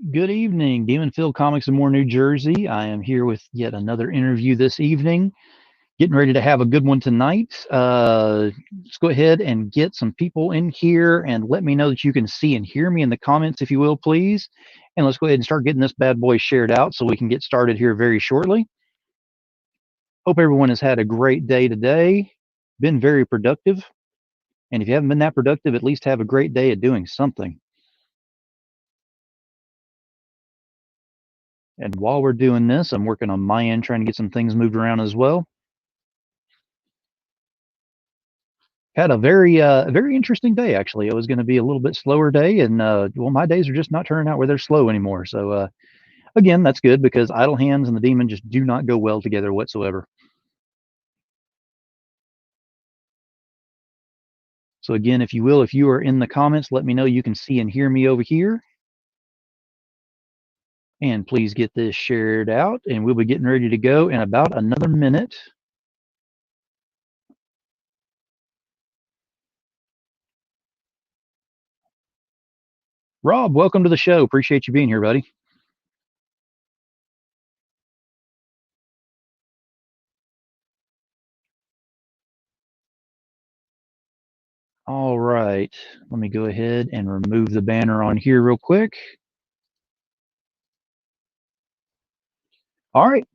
Good evening, Demon Phil Comics in More New Jersey. I am here with yet another interview this evening. Getting ready to have a good one tonight. Let's go ahead and get some people in here and let me know that you can see and hear me in the comments, if you will, please. And let's go ahead and start getting this bad boy shared out so we can get started here very shortly. Hope everyone has had a great day today, been very productive. And if you haven't been that productive, at least have a great day at doing something. And while we're doing this, I'm working on my end, trying to get some things moved around as well. Had a very interesting day, actually. It was going to be a little bit slower day, and well, my days are just not turning out where they're slow anymore. So again, that's good because idle hands and the demon just do not go well together whatsoever. So again, if you will, if you are in the comments, let me know you can see and hear me over here. And please get this shared out, and we'll be getting ready to go in about another minute. Rob, welcome to the show. Appreciate you being here, buddy. All right, let me go ahead and remove the banner on here real quick. All right,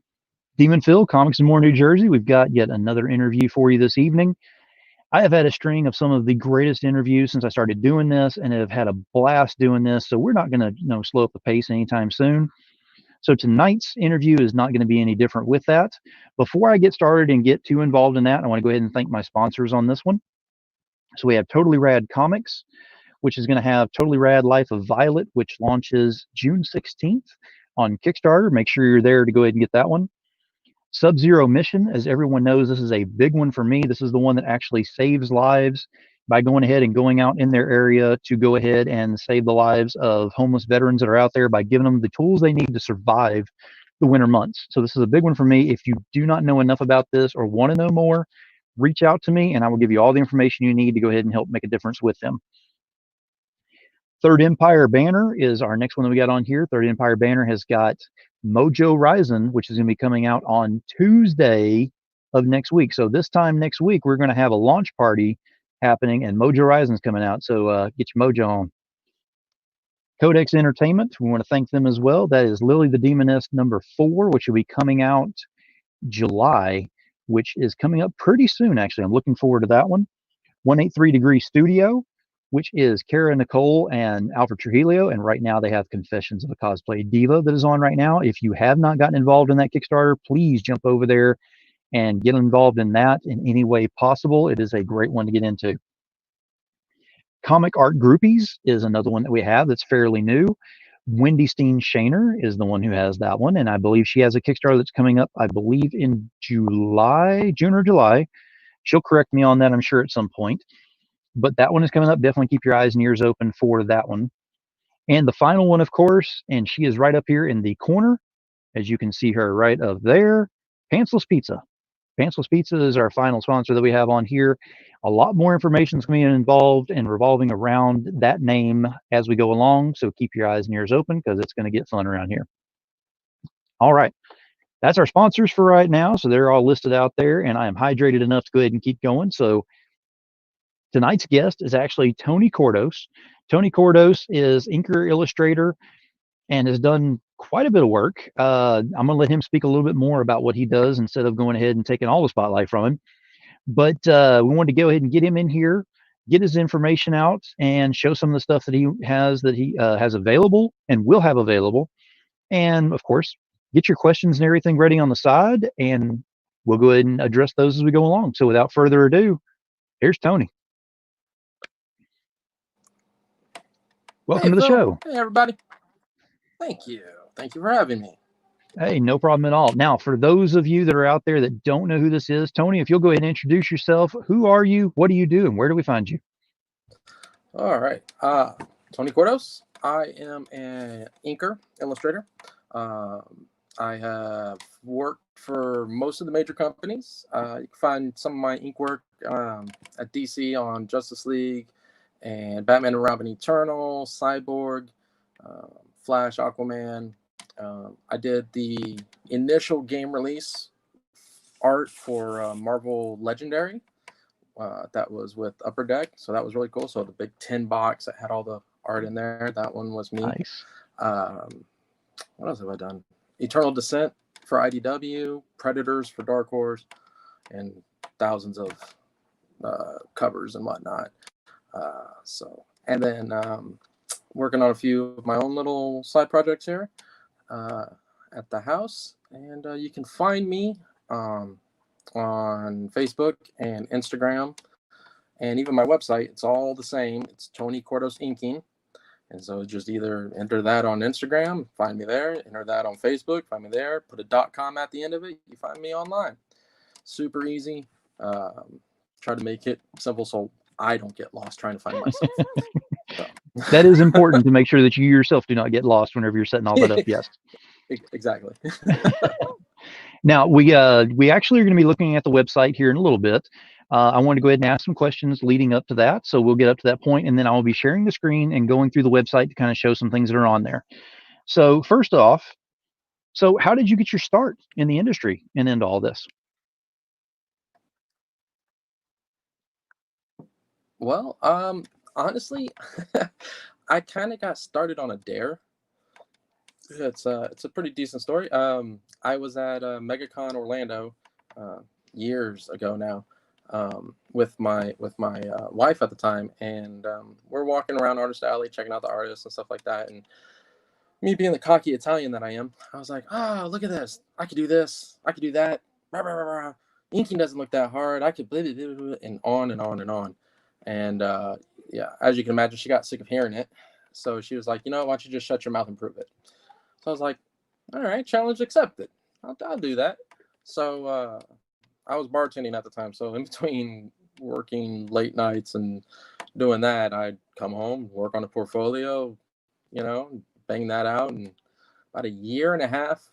Demon Phil, Comics in More New Jersey. We've got yet another interview for you this evening. I have had a string of some of the greatest interviews since I started doing this and have had a blast doing this. So we're not going to slow up the pace anytime soon. So tonight's interview is not going to be any different with that. Before I get started and get too involved in that, I want to go ahead and thank my sponsors on this one. So we have Totally Rad Comics, which is going to have Totally Rad Life of Violet, which launches June 16th on Kickstarter. Make sure you're there to go ahead and get that one. Sub-Zero Mission, as everyone knows, this is a big one for me. This is the one that actually saves lives by going ahead and going out in their area to go ahead and save the lives of homeless veterans that are out there by giving them the tools they need to survive the winter months. So this is a big one for me. If you do not know enough about this or want to know more, reach out to me and I will give you all the information you need to go ahead and help make a difference with them. Third Empire Banner is our next one that we got on here. Third Empire Banner has got Mojo Rising, which is going to be coming out on Tuesday of next week. So this time next week, we're going to have a launch party happening, and Mojo Rising's coming out. So get your mojo on. Codex Entertainment, we want to thank them as well. That is Lily the Demoness #4, which will be coming out July, which is coming up pretty soon, actually. I'm looking forward to that one. 183 Degree Studio, which is Kara Nicole and Alfred Trujillo. And right now they have Confessions of a Cosplay Diva that is on right now. If you have not gotten involved in that Kickstarter, please jump over there and get involved in that in any way possible. It is a great one to get into. Comic Art Groupies is another one that we have that's fairly new. Wendy Steen Shaner is the one who has that one. And I believe she has a Kickstarter that's coming up, I believe, in July, June or July. She'll correct me on that, I'm sure, at some point. But that one is coming up. Definitely keep your eyes and ears open for that one. And the final one, of course, and she is right up here in the corner, as you can see her right up there, Pantsless Pizza. Pantsless Pizza is our final sponsor that we have on here. A lot more information is going to be involved and revolving around that name as we go along. So keep your eyes and ears open because it's going to get fun around here. All right. That's our sponsors for right now. So they're all listed out there, and I am hydrated enough to go ahead and keep going. So tonight's guest is actually Tony Kordos. Tony Kordos is inker, illustrator, and has done quite a bit of work. I'm going to let him speak a little bit more about what he does instead of going ahead and taking all the spotlight from him. But we wanted to go ahead and get him in here, get his information out, and show some of the stuff that he has available and will have available. And of course, get your questions and everything ready on the side, and we'll go ahead and address those as we go along. So without further ado, here's Tony. Welcome to the show. Hey, everybody. Thank you. Thank you for having me. Hey, no problem at all. Now, for those of you that are out there that don't know who this is, Tony, if you'll go ahead and introduce yourself. Who are you? What do you do? And where do we find you? All right. Tony Kordos. I am an inker, illustrator. I have worked for most of the major companies. You can find some of my ink work at DC on Justice League and Batman and Robin Eternal, Cyborg, Flash, Aquaman. I did the initial game release art for Marvel Legendary. That was with Upper Deck, so that was really cool. So the big tin box that had all the art in there, that one was me. Nice. What else have I done? Eternal Descent for IDW, Predators for Dark Horse, and thousands of covers and whatnot. And then working on a few of my own little side projects here at the house. And you can find me on Facebook and Instagram, and even my website. It's all the same. It's Tony Kordos Inking. And so just either enter that on Instagram, find me there, enter that on Facebook, find me there, put a .com at the end of it, you find me online. Super easy. Try to make it simple so I don't get lost trying to find myself. So. That is important to make sure that you yourself do not get lost whenever you're setting all that up. Yes. Exactly. Now, we actually are going to be looking at the website here in a little bit. I want to go ahead and ask some questions leading up to that. So we'll get up to that point, and then I will be sharing the screen and going through the website to kind of show some things that are on there. So first off, so how did you get your start in the industry and into all this? Well, honestly, I kind of got started on a dare. It's a pretty decent story. I was at MegaCon Orlando years ago now. With my wife at the time, and we're walking around Artist Alley checking out the artists and stuff like that, and me being the cocky Italian that I am, I was like, look at this, I could do this, I could do that, rah, rah, rah, rah. Inking doesn't look that hard, I could blah, blah, blah, blah, and on and on and on. And yeah, as you can imagine, she got sick of hearing it, so she was like, why don't you just shut your mouth and prove it? So I was like, all right, challenge accepted, I'll do that. So I was bartending at the time, so in between working late nights and doing that, I'd come home, work on a portfolio, bang that out. And about a year and a half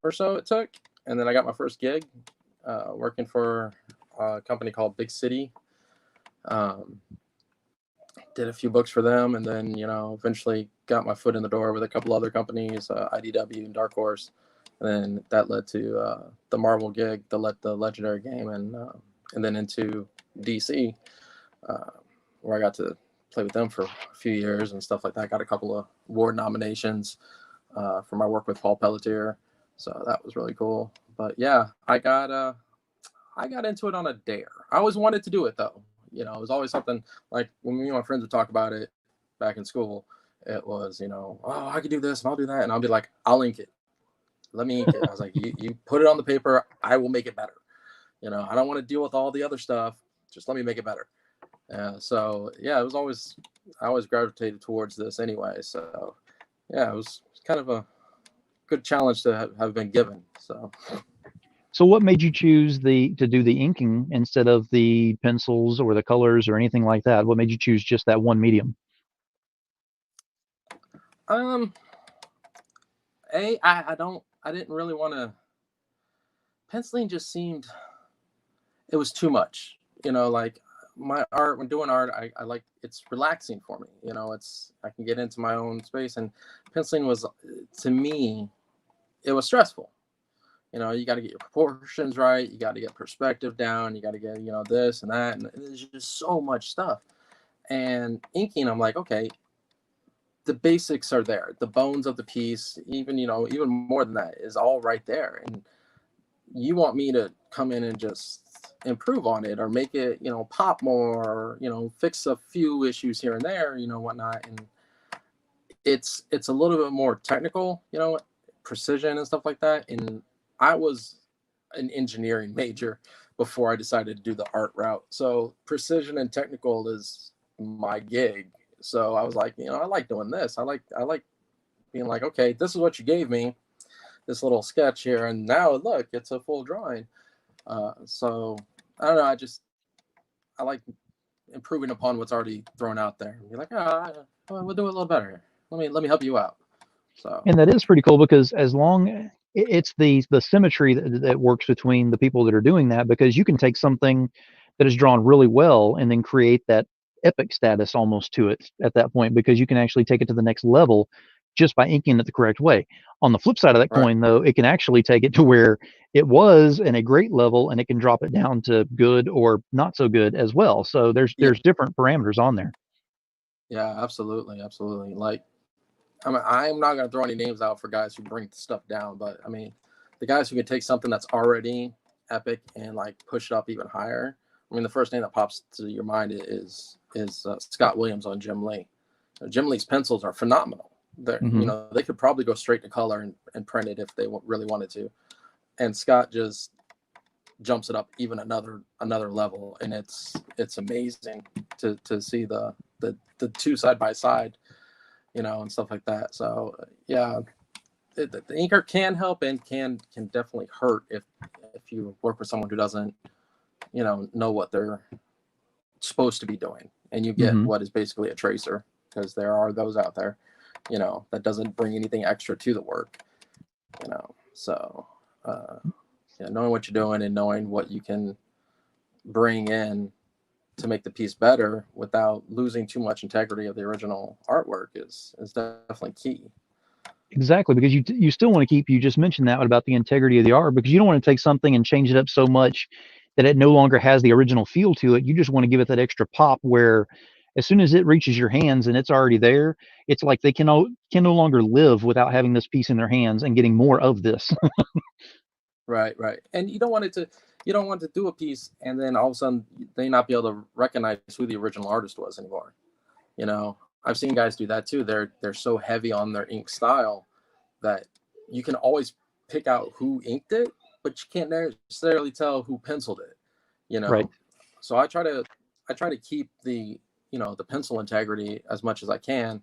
or so it took. And then I got my first gig working for a company called Big City. Did a few books for them, and then, eventually got my foot in the door with a couple other companies, IDW and Dark Horse. And then that led to the Marvel gig, the Legendary game, and then into DC, where I got to play with them for a few years and stuff like that. Got a couple of award nominations for my work with Paul Pelletier, so that was really cool. But yeah, I got into it on a dare. I always wanted to do it though. It was always something like when me and my friends would talk about it back in school. It was, I could do this and I'll do that, and I'll be like, I'll ink it. Let me ink it. I was like, you put it on the paper, I will make it better. I don't want to deal with all the other stuff. Just let me make it better. So yeah, I always gravitated towards this anyway. So yeah, it was kind of a good challenge to have been given. So what made you choose to do the inking instead of the pencils or the colors or anything like that? What made you choose just that one medium? I didn't really want to. Penciling just seemed, it was too much. Like my art, when doing art, I like, it's relaxing for me. I can get into my own space, and penciling was, to me, it was stressful. You got to get your proportions right. You got to get perspective down. You got to get, this and that. And there's just so much stuff. And inking, I'm like, okay, the basics are there. The bones of the piece, even more than that, is all right there. And you want me to come in and just improve on it or make it, pop more, or, fix a few issues here and there, whatnot. And it's a little bit more technical, precision and stuff like that. And I was an engineering major before I decided to do the art route. So precision and technical is my gig. So I was like, I like doing this. I like being like, okay, this is what you gave me, this little sketch here, and now look, it's a full drawing. So I don't know. I like improving upon what's already thrown out there. You're like, we'll do it a little better here. Let me help you out. So. And that is pretty cool, because as long it's the symmetry that works between the people that are doing that, because you can take something that is drawn really well and then create that epic status almost to it at that point, because you can actually take it to the next level just by inking it the correct way. On the flip side of that Right. coin, though, it can actually take it to where it was in a great level, and it can drop it down to good or not so good as well. So Yeah. there's different parameters on there. Yeah. Absolutely. Absolutely. Like, I mean, I'm not gonna throw any names out for guys who bring stuff down, but I mean, the guys who can take something that's already epic and like push it up even higher. I mean, the first name that pops to your mind is Scott Williams on Jim Lee. Jim Lee's pencils are phenomenal. Hmm. They could probably go straight to color and print it if they really wanted to. And Scott just jumps it up even another level, and it's amazing to see the two side by side, and stuff like that. So yeah, the inker can help and can definitely hurt if you work with someone who doesn't know what they're supposed to be doing, and you get Hmm. what is basically a tracer, because there are those out there, that doesn't bring anything extra to the work, so yeah, knowing what you're doing and knowing what you can bring in to make the piece better without losing too much integrity of the original artwork is definitely key. Exactly, because you still want to keep. You just mentioned that about the integrity of the art, because you don't want to take something and change it up so much that it no longer has the original feel to it. You just want to give it that extra pop where, as soon as it reaches your hands and it's already there, it's like they can no longer live without having this piece in their hands and getting more of this. Right. And you don't want to do a piece and then all of a sudden they not be able to recognize who the original artist was anymore. I've seen guys do that too. They're so heavy on their ink style that you can always pick out who inked it, but you can't necessarily tell who penciled it. You Right. know, so I try to keep the pencil integrity as much as I can,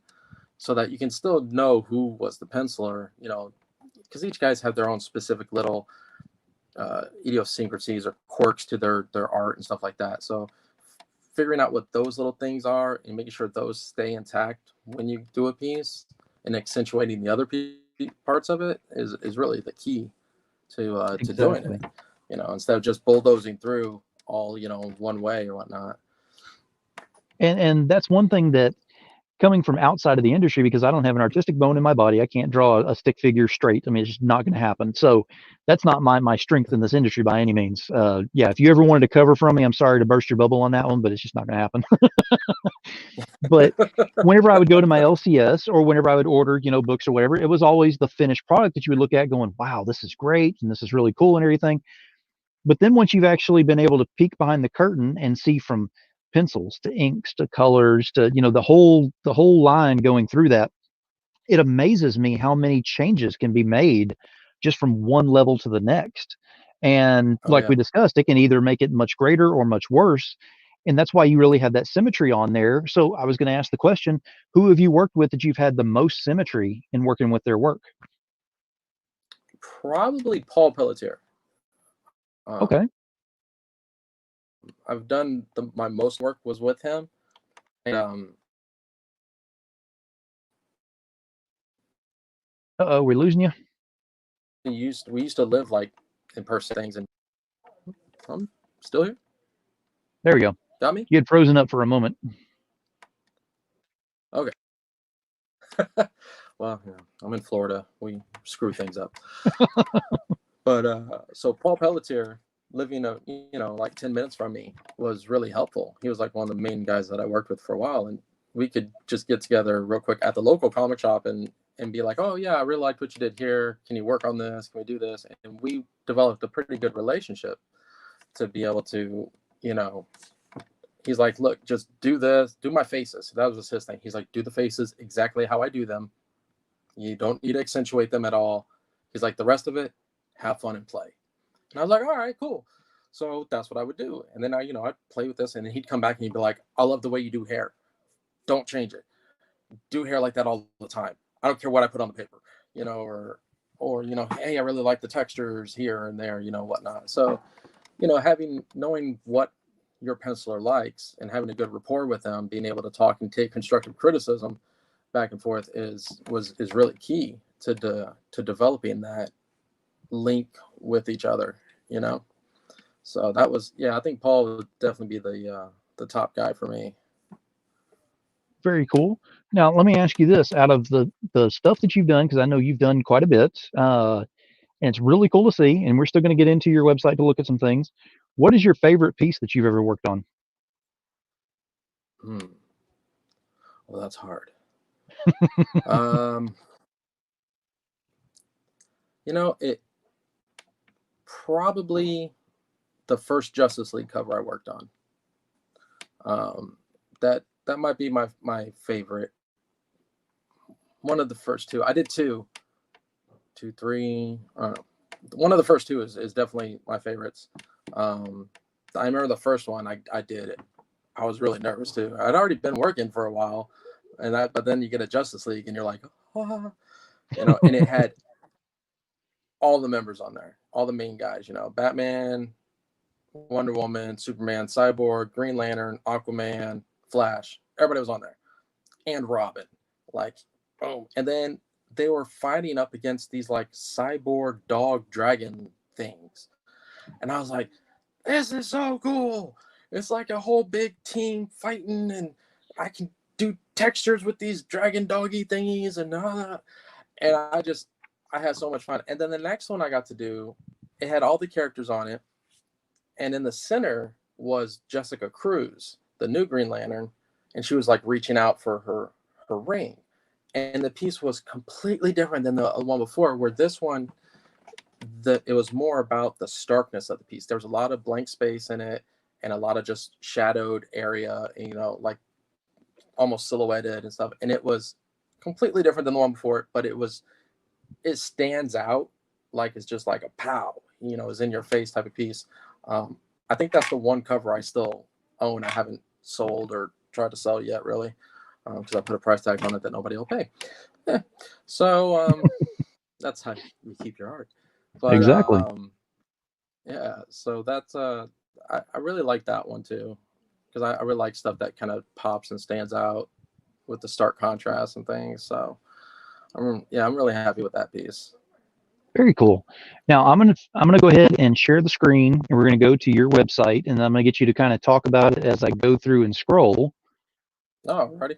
so that you can still know who was the penciler. Because each guys have their own specific little idiosyncrasies or quirks to their art and stuff like that. So figuring out what those little things are and making sure those stay intact when you do a piece, and accentuating the other parts of it is really the key to doing it. Exactly. Instead of just bulldozing through all one way or whatnot. And that's one thing that, coming from outside of the industry, because I don't have an artistic bone in my body. I can't draw a stick figure straight. I mean, it's just not going to happen. So that's not my strength in this industry by any means. Yeah, if you ever wanted to cover from me, I'm sorry to burst your bubble on that one, but it's just not going to happen. But whenever I would go to my LCS, or whenever I would order, books or whatever, it was always the finished product that you would look at, going, "Wow, this is great and this is really cool and everything." But then once you've actually been able to peek behind the curtain and see from pencils to inks to colors to, the whole line going through that, it amazes me how many changes can be made just from one level to the next. And Oh like yeah. we discussed, it can either make it much greater or much worse. And that's why you really have that symmetry on there. So I was going to ask the question, who have you worked with that you've had the most symmetry in working with their work? Probably Paul Pelletier. Um, Okay. I've done my most work was with him. And, Uh-oh, we're losing you. we used to live like in person things, and I'm still here. There we go. Got me? You had frozen up for a moment. Okay. Well, I'm in Florida. We screw things up. But so Paul Pelletier, living like 10 minutes from me, was really helpful. He was like one of the main guys that I worked with for a while, and we could just get together real quick at the local comic shop and be like, oh yeah, I really liked what you did here. Can you work on this? Can we do this? And we developed a pretty good relationship to be able to, you know, he's like, look, just do this, do my faces. That was his thing. He's like, do the faces exactly how I do them. You don't need to accentuate them at all. He's like, the rest of it, have fun and play. And I was like, all right, cool. So that's what I would do. And then I'd play with this, and then he'd come back and he'd be like, I love the way you do hair. Don't change it. Do hair like that all the time. I don't care what I put on the paper, or hey, I really like the textures here and there, whatnot. So, knowing what your penciler likes and having a good rapport with them, being able to talk and take constructive criticism back and forth is really key to developing that link with each other, you know. So that was, yeah, I think Paul would definitely be the top guy for me. Very cool. Now, let me ask you this: out of the stuff that you've done, because I know you've done quite a bit, and it's really cool to see. And we're still going to get into your website to look at some things. What is your favorite piece that you've ever worked on? Hmm. Well, that's hard. um, it probably the first Justice League cover I worked on. That might be my favorite. One of the first two. I did two, three. One of the first two is definitely my favorites. I remember the first one I did it. I was really nervous too. I'd already been working for a while, but then you get a Justice League and you're like, oh, and it had all the members on there, all the main guys, Batman, Wonder Woman, Superman, Cyborg, Green Lantern, Aquaman, Flash. Everybody was on there, and Robin. Like, boom. And then they were fighting up against these like cyborg dog dragon things, and I was like, "This is so cool! It's like a whole big team fighting, and I can do textures with these dragon doggy thingies and I had so much fun." And then the next one I got to do, it had all the characters on it. And in the center was Jessica Cruz, the new Green Lantern, and she was like reaching out for her ring. And the piece was completely different than the one before, where this one, it was more about the starkness of the piece. There was a lot of blank space in it and a lot of just shadowed area, like almost silhouetted and stuff. And it was completely different than the one before, but it stands out like it's just like a pow, is in your face type of piece. I think that's the one cover I still own. I haven't sold or tried to sell yet, really, because I put a price tag on it that nobody will pay. Yeah. So that's how you keep your art. But Exactly. yeah, so that's I really like that one too, because I really like stuff that kind of pops and stands out with the stark contrast and things. So I'm really happy with that piece. Very cool. Now I'm gonna go ahead and share the screen, and we're gonna go to your website, and I'm gonna get you to kind of talk about it as I go through and scroll. Oh, ready?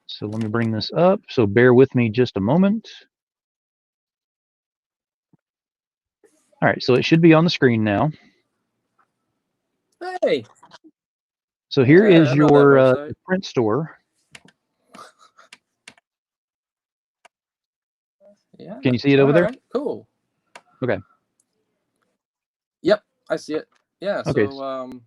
So let me bring this up. So bear with me just a moment. All right, so it should be on the screen now. Hey, So here yeah, is I know that your website. print store. Yeah. Can you see it All over there? right. Cool. Okay. Yep, I see it. Yeah. Okay. So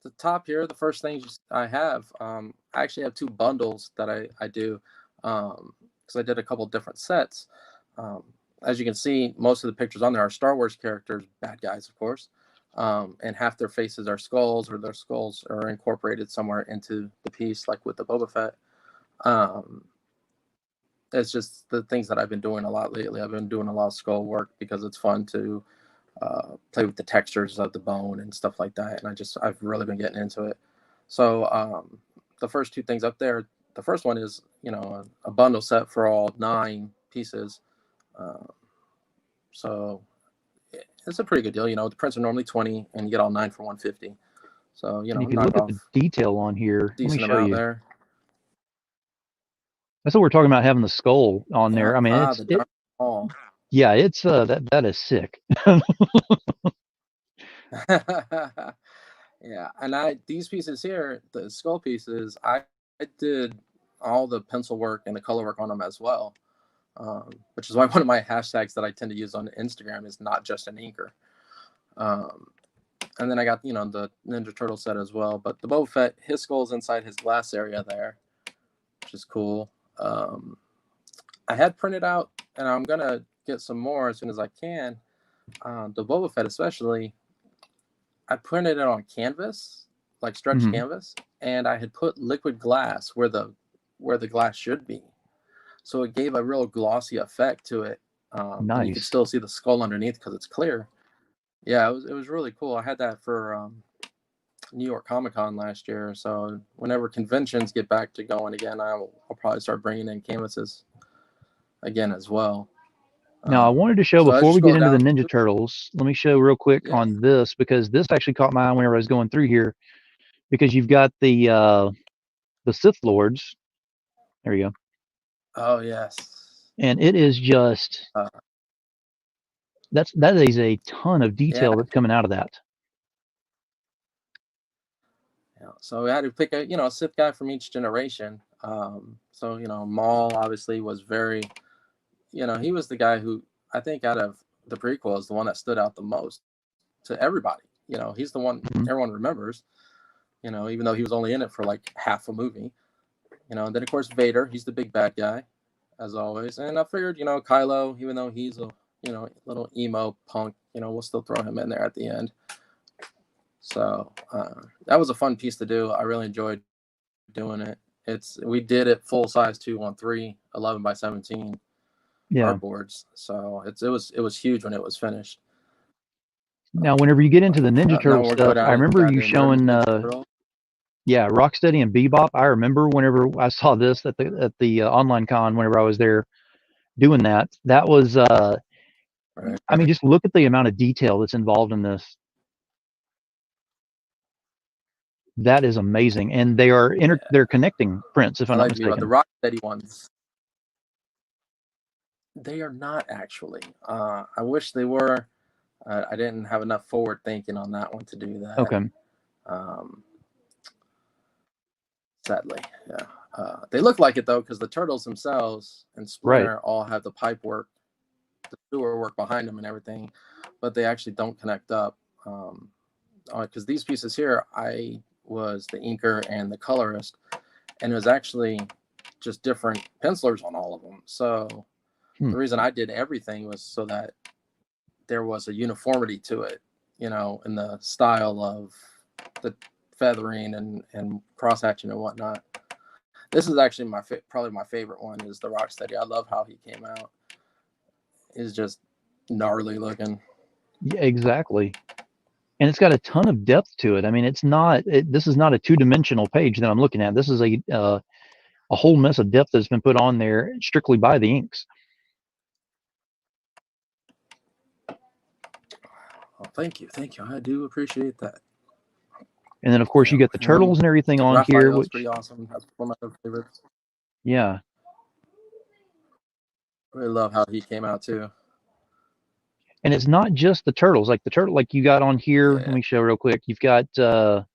the top here, the first things I have, I actually have two bundles that I do, because I did a couple different sets. Um, as you can see, most of the pictures on there are Star Wars characters, bad guys, of course, and half their faces are skulls, or their skulls are incorporated somewhere into the piece, like with the Boba Fett. Um, it's just the things that I've been doing a lot lately. I've been doing a lot of skull work because it's fun to play with the textures of the bone and stuff like that. And I've really been getting into it. So the first two things up there, the first one is, a bundle set for all 9 pieces. Uh, so it's a pretty good deal. The prints are normally 20 and you get all 9 for 150. So, And if you knock look at the off detail on here, let me decent show amount you. there. That's what we're talking about, having the skull on Yeah. there. I mean, The Dark Hall. yeah, it's that is sick. Yeah, and these pieces here, the skull pieces, I did all the pencil work and the color work on them as well, which is why one of my hashtags that I tend to use on Instagram is not just an inker. Um, and then I got the Ninja Turtle set as well, but the Boba Fett, his skull's inside his glass area there, which is cool. I had printed out, and I'm gonna get some more as soon as I can. The Boba Fett especially, I printed it on canvas, like stretched Mhm. canvas, and I had put liquid glass where the glass should be, so it gave a real glossy effect to it, and you could Nice. still see the skull underneath because it's clear. Yeah, it was really cool. I had that for New York Comic Con last year, so whenever conventions get back to going again, I'll probably start bringing in canvases again as well. Now, I wanted to show So as before you we get scroll into the down, Ninja Turtles, let me show real quick yeah, on this, because this actually caught my eye whenever I was going through here, because you've got the the Sith Lords. There you go. Oh yes. And it is just Uh, that is a ton of yeah. detail that's coming out of that. Yeah. So we had to pick a Sith guy from each generation. So Maul obviously was very, he was the guy who I think out of the prequel is the one that stood out the most to everybody. He's the one Mhm. everyone remembers. Even though he was only in it for like half a movie. And then of course Vader, he's the big bad guy, as always. And I figured, Kylo, even though he's a little emo punk, we'll still throw him in there at the end. So that was a fun piece to do. I really enjoyed doing it. We did it full size 213 11 by 17 Yeah. artboards. So it was huge when it was finished. Now, whenever you get into the Ninja Now Turtle we'll go stuff, I down and remember got you the American showing, Ninja Turtle. yeah, Rocksteady and Bebop. I remember whenever I saw this at the online con, whenever I was there doing that. That was, Right. I mean, just look at the amount of detail that's involved in this. That is amazing, and they are Yeah. they're connecting prints, if I I'm not like the mistaken. Rocksteady ones. They are not actually. I wish they were. I didn't have enough forward thinking on that one to do that. Okay. Um, Sadly, yeah. They look like it though, because the turtles themselves and Right. Splinter all have the pipe work, the sewer work behind them and everything, but they actually don't connect up. Because these pieces here, I was the inker and the colorist, and it was actually just different pencilers on all of them. So the reason I did everything was so that there was a uniformity to it, in the style of the feathering and cross hatching and whatnot. This is actually probably my favorite one is the Rocksteady. I love how he came out. He's just gnarly looking. Yeah, exactly. And it's got a ton of depth to it. I mean, this is not a two-dimensional page that I'm looking at. This is a whole mess of depth that's been put on there strictly by the inks. Oh, thank you. I do appreciate that. And then, of course, you get the turtles and everything on here, Raphael's pretty which, awesome. That's one of my favorites. yeah. Really love how he came out too. And it's not just the turtles, like you got on here. Let Yeah. me show real quick. You've got, let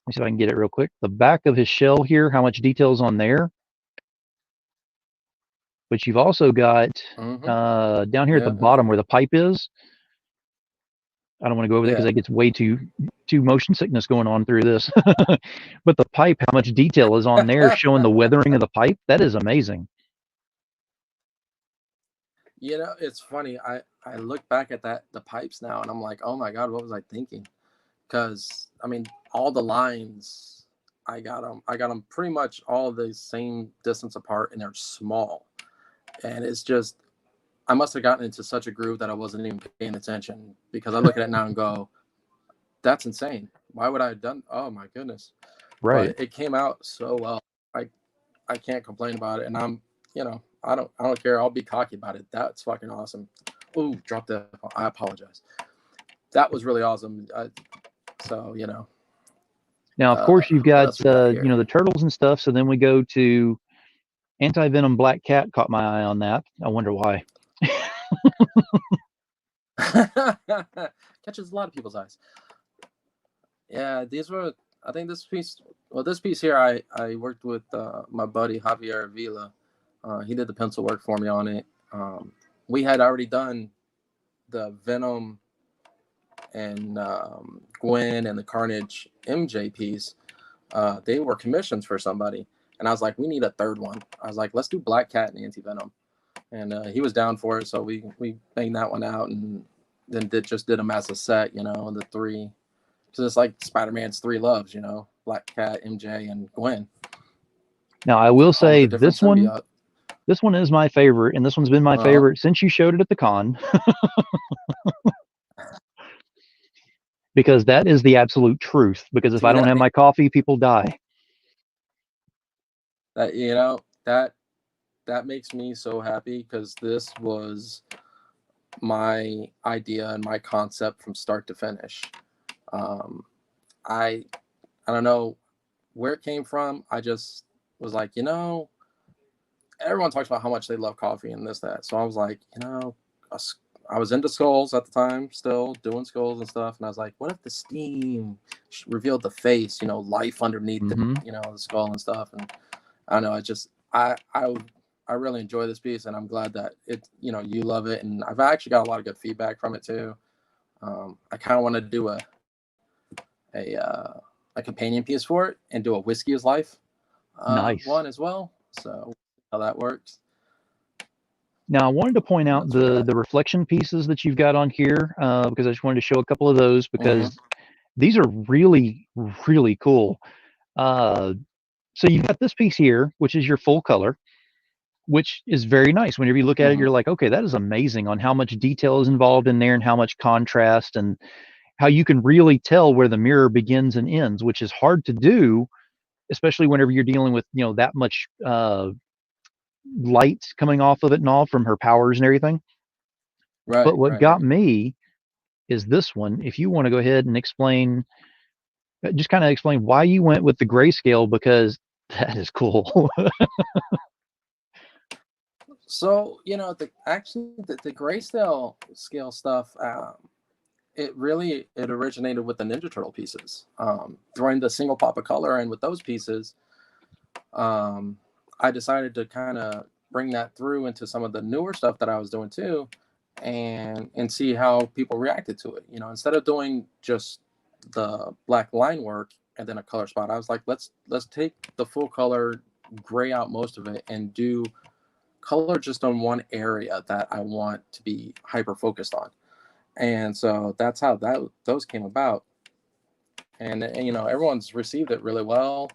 me see if I can get it real quick. The back of his shell here, how much detail's on there. But you've also got down here at the bottom where the pipe is. I don't want to go over there because that gets way too motion sickness going on through this. But the pipe, how much detail is on there showing the weathering of the pipe? That is amazing. It's funny. I look back at the pipes now, and I'm like, oh my god, what was I thinking? Because I mean, all the lines, I got them pretty much all the same distance apart, and they're small. And it's just, I must have gotten into such a groove that I wasn't even paying attention, because I look at it now and go, that's insane. Why would I have done? Oh my goodness. Right. But it came out so well. I can't complain about it, and I don't care. I'll be cocky about it. That's fucking awesome. Ooh, dropped the. I apologize. That was really awesome. So Now, of course, you've got, else we got here? the turtles and stuff. So then we go to Anti-Venom Black Cat. Caught my eye on that. I wonder why. Catches a lot of people's eyes. Yeah, these were. I think this piece. Well, this piece here, I worked with my buddy Javier Vila. He did the pencil work for me on it. We had already done the Venom and Gwen and the Carnage MJ piece. They were commissions for somebody, and I was like, we need a third one. I was like, let's do Black Cat and Anti Venom, and he was down for it. So we banged that one out, and then just did them as a set, the three. So it's like Spider-Man's three loves, Black Cat, MJ, and Gwen. Now, I will say this one symbiote. This one is my favorite, and this one's been my favorite since you showed it at the con. Because that is the absolute truth. Because if I don't have my coffee, people die. That makes me so happy, because this was my idea and my concept from start to finish. I don't know where it came from, I just was like, everyone talks about how much they love coffee and this, that. So I was like, I was into skulls at the time, still doing skulls and stuff. And I was like, what if the steam revealed the face, life underneath the, the skull and stuff. And I don't know, I really enjoy this piece, and I'm glad that you love it. And I've actually got a lot of good feedback from it too. I kind of want to do a companion piece for it and do a Whiskey is Life Nice. one as well. So how that works. Now, I wanted to point out the reflection pieces that you've got on here because I just wanted to show a couple of those because these are really, really cool. So you've got this piece here, which is your full color, which is very nice. Whenever you look at it, you're like, okay, that is amazing on how much detail is involved in there and how much contrast and how you can really tell where the mirror begins and ends, which is hard to do, especially whenever you're dealing with, that much light coming off of it and all from her powers and everything. Right. But what got me is this one. If you want to go ahead and explain, just kind of explain why you went with the grayscale, because that is cool. So, the grayscale scale stuff, it originated with the Ninja Turtle pieces. Throwing the single pop of color in with those pieces, I decided to kind of bring that through into some of the newer stuff that I was doing too, and see how people reacted to it. Instead of doing just the black line work and then a color spot, I was like, let's take the full color, gray out most of it, and do color just on one area that I want to be hyper focused on. And so that's how those came about. And everyone's received it really well.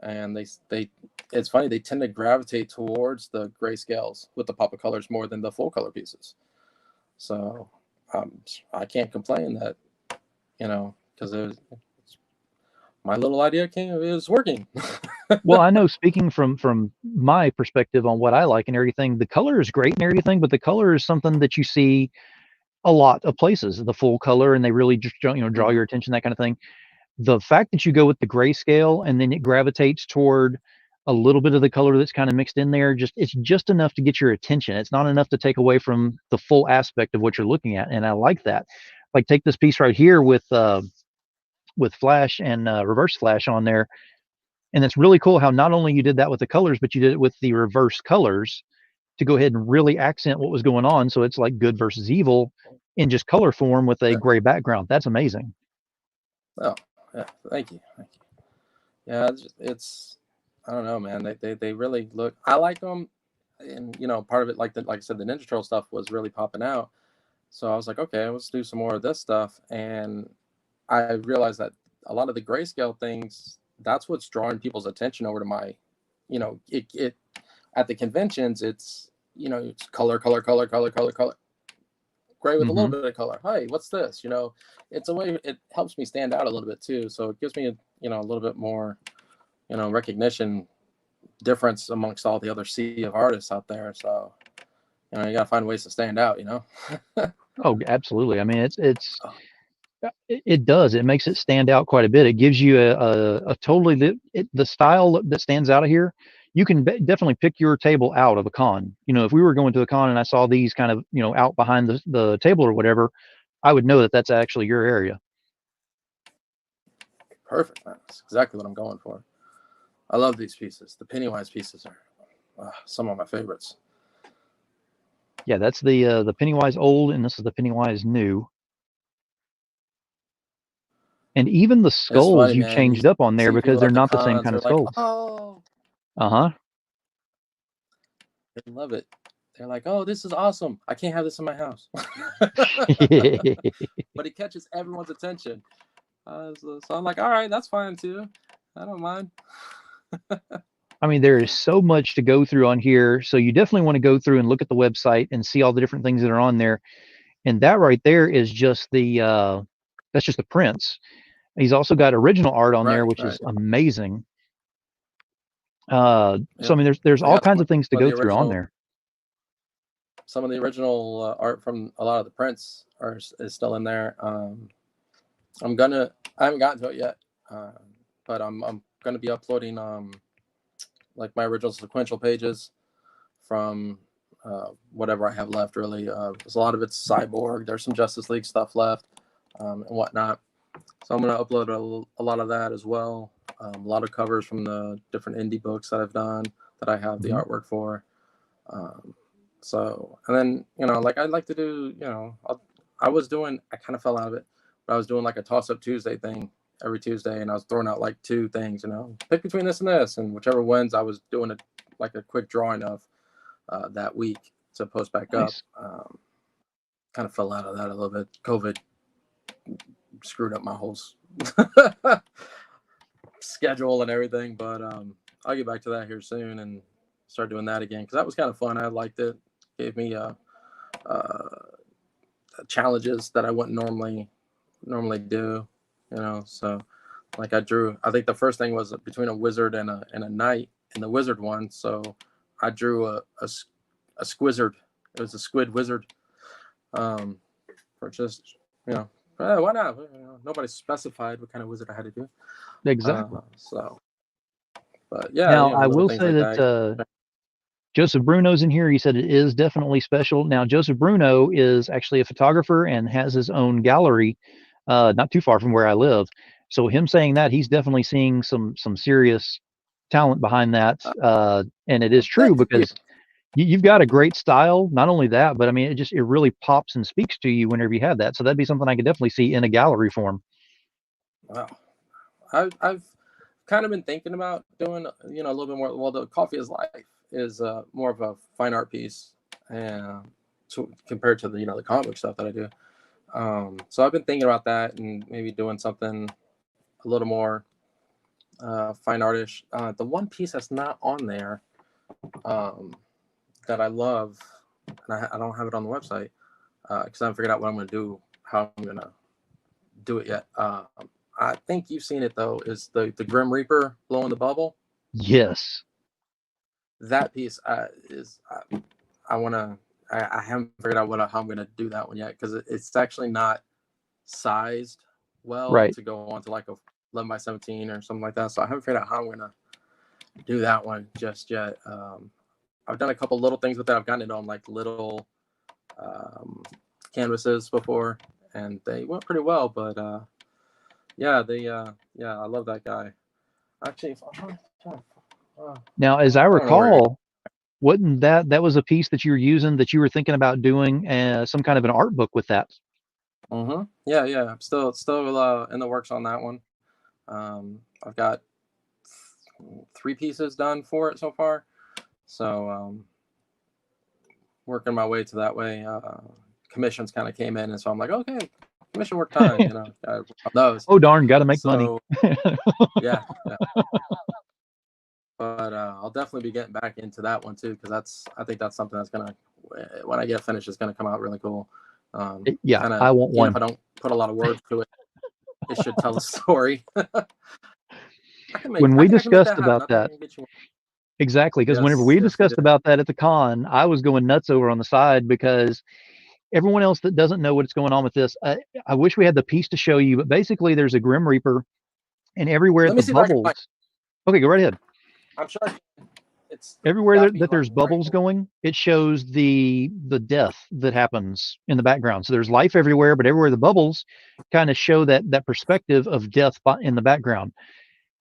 And they it's funny, they tend to gravitate towards the gray scales with the pop of colors more than the full color pieces. So I can't complain that, because my little idea is working. Well, I know, speaking from my perspective on what I like and everything, the color is great and everything, but the color is something that you see a lot of places, the full color, and they really just draw your attention, that kind of thing. The fact that you go with the grayscale and then it gravitates toward a little bit of the color that's kind of mixed in there, it's just enough to get your attention. It's not enough to take away from the full aspect of what you're looking at, and I like that. Like, take this piece right here with flash and reverse flash on there. And it's really cool how not only you did that with the colors, but you did it with the reverse colors to go ahead and really accent what was going on. So it's like good versus evil in just color form with a gray background. That's amazing. Oh, yeah. Thank you. Yeah, it's I don't know, man. They really look. I like them, and part of it, like I said, the Ninja Turtle stuff was really popping out. So I was like, okay, let's do some more of this stuff, and I realized that a lot of the grayscale things, that's what's drawing people's attention over to my, it at the conventions, it's it's color, color, color, color, color, color, gray with a little bit of color. Hey, what's this? It's a way, it helps me stand out a little bit too. So it gives me a little bit more, recognition difference amongst all the other sea of artists out there. So you gotta find ways to stand out. Oh, absolutely. I mean, it does. It makes it stand out quite a bit. It gives you a totally the style that stands out of here. You can definitely pick your table out of a con. If we were going to a con and I saw these kind of out behind the table or whatever, I would know that that's actually your area. Perfect, man. That's exactly what I'm going for. I love these pieces. The Pennywise pieces are some of my favorites. Yeah, that's the Pennywise old, and this is the Pennywise new. And even the skulls funny, you man. changed up on there See because people they're at the not the same cons, kind they're of like, skulls. oh, Uh-huh. they love it. They're like, oh, this is awesome. I can't have this in my house. But it catches everyone's attention. So I'm like, all right, that's fine too. I don't mind. I mean, there is so much to go through on here. So you definitely want to go through and look at the website and see all the different things that are on there. And that right there is just that's just the prints. He's also got original art on there, which is amazing. So I mean, there's all kinds of things to go through on there. Some of the original art from a lot of the prints is still in there. I haven't gotten to it yet, but I'm going to be uploading like my original sequential pages from whatever I have left. Really, there's a lot of it's Cyborg. There's some Justice League stuff left and whatnot. So I'm going to upload a lot of that as well. A lot of covers from the different indie books that I've done that I have the artwork for. So, and then, like I'd like to do, I kind of fell out of it, but I was doing like a toss-up Tuesday thing every Tuesday, and I was throwing out like 2 things, pick between this and this, and whichever wins, I was doing like a quick drawing of that week to post back Nice. up. Kind of fell out of that a little bit. COVID screwed up my whole schedule and everything, but I'll get back to that here soon and start doing that again, because that was kind of fun. I liked it. Gave me challenges that I wouldn't normally do, so like I think the first thing was between a wizard and a knight in the wizard one, so I drew a squizzard. It was a squid wizard, for just why not? Nobody specified what kind of wizard I had to do. Exactly. So, but yeah, Now, I little will things say like that Joseph Bruno's in here. He said it is definitely special. Now, Joseph Bruno is actually a photographer and has his own gallery, not too far from where I live. So him saying that, he's definitely seeing some serious talent behind that. And it is true, Thank you. because you've got a great style. Not only that, but I mean, it really pops and speaks to you whenever you have that. So that'd be something I could definitely see in a gallery form. Wow. I've kind of been thinking about doing, a little bit more. Well, the Coffee is Life is more of a fine art piece, compared to the comic stuff that I do. So I've been thinking about that and maybe doing something a little more fine artish. The one piece that's not on there that I love, and I don't have it on the website because I haven't figured out what I'm going to do, how I'm going to do it yet. I think you've seen it though. Is the Grim Reaper blowing the bubble? Yes. That piece is I want to. I haven't figured out how I'm going to do that one yet, because it's actually not sized well to go on to like a 11 by 17 or something like that. So I haven't figured out how I'm going to do that one just yet. I've done a couple little things with that. I've gotten it on like little canvases before, and they went pretty well. But yeah, I love that guy. Actually, now, as I recall, wasn't that was a piece that you were using, that you were thinking about doing some kind of an art book with that? Yeah. I'm still in the works on that one. I've got 3 pieces done for it so far. So working my way to that way. Commissions kind of came in, and so I'm like, okay, commission work time. Those. Oh darn, got to make money. yeah. But I'll definitely be getting back into that one too, because I think that's something that's gonna, when I get finished, it's gonna come out really cool. Yeah, I want one. If I don't put a lot of words to it, it should tell a story. When we discussed about that, exactly, because whenever we discussed about that at the con, I was going nuts over on the side, because everyone else that doesn't know what's going on with this, I wish we had the piece to show you, but basically there's a Grim Reaper, and everywhere the bubbles. Okay, go right ahead. I'm sure it's everywhere that there's bubbles going, it shows the death that happens in the background. So there's life everywhere, but everywhere the bubbles kind of show that perspective of death in the background.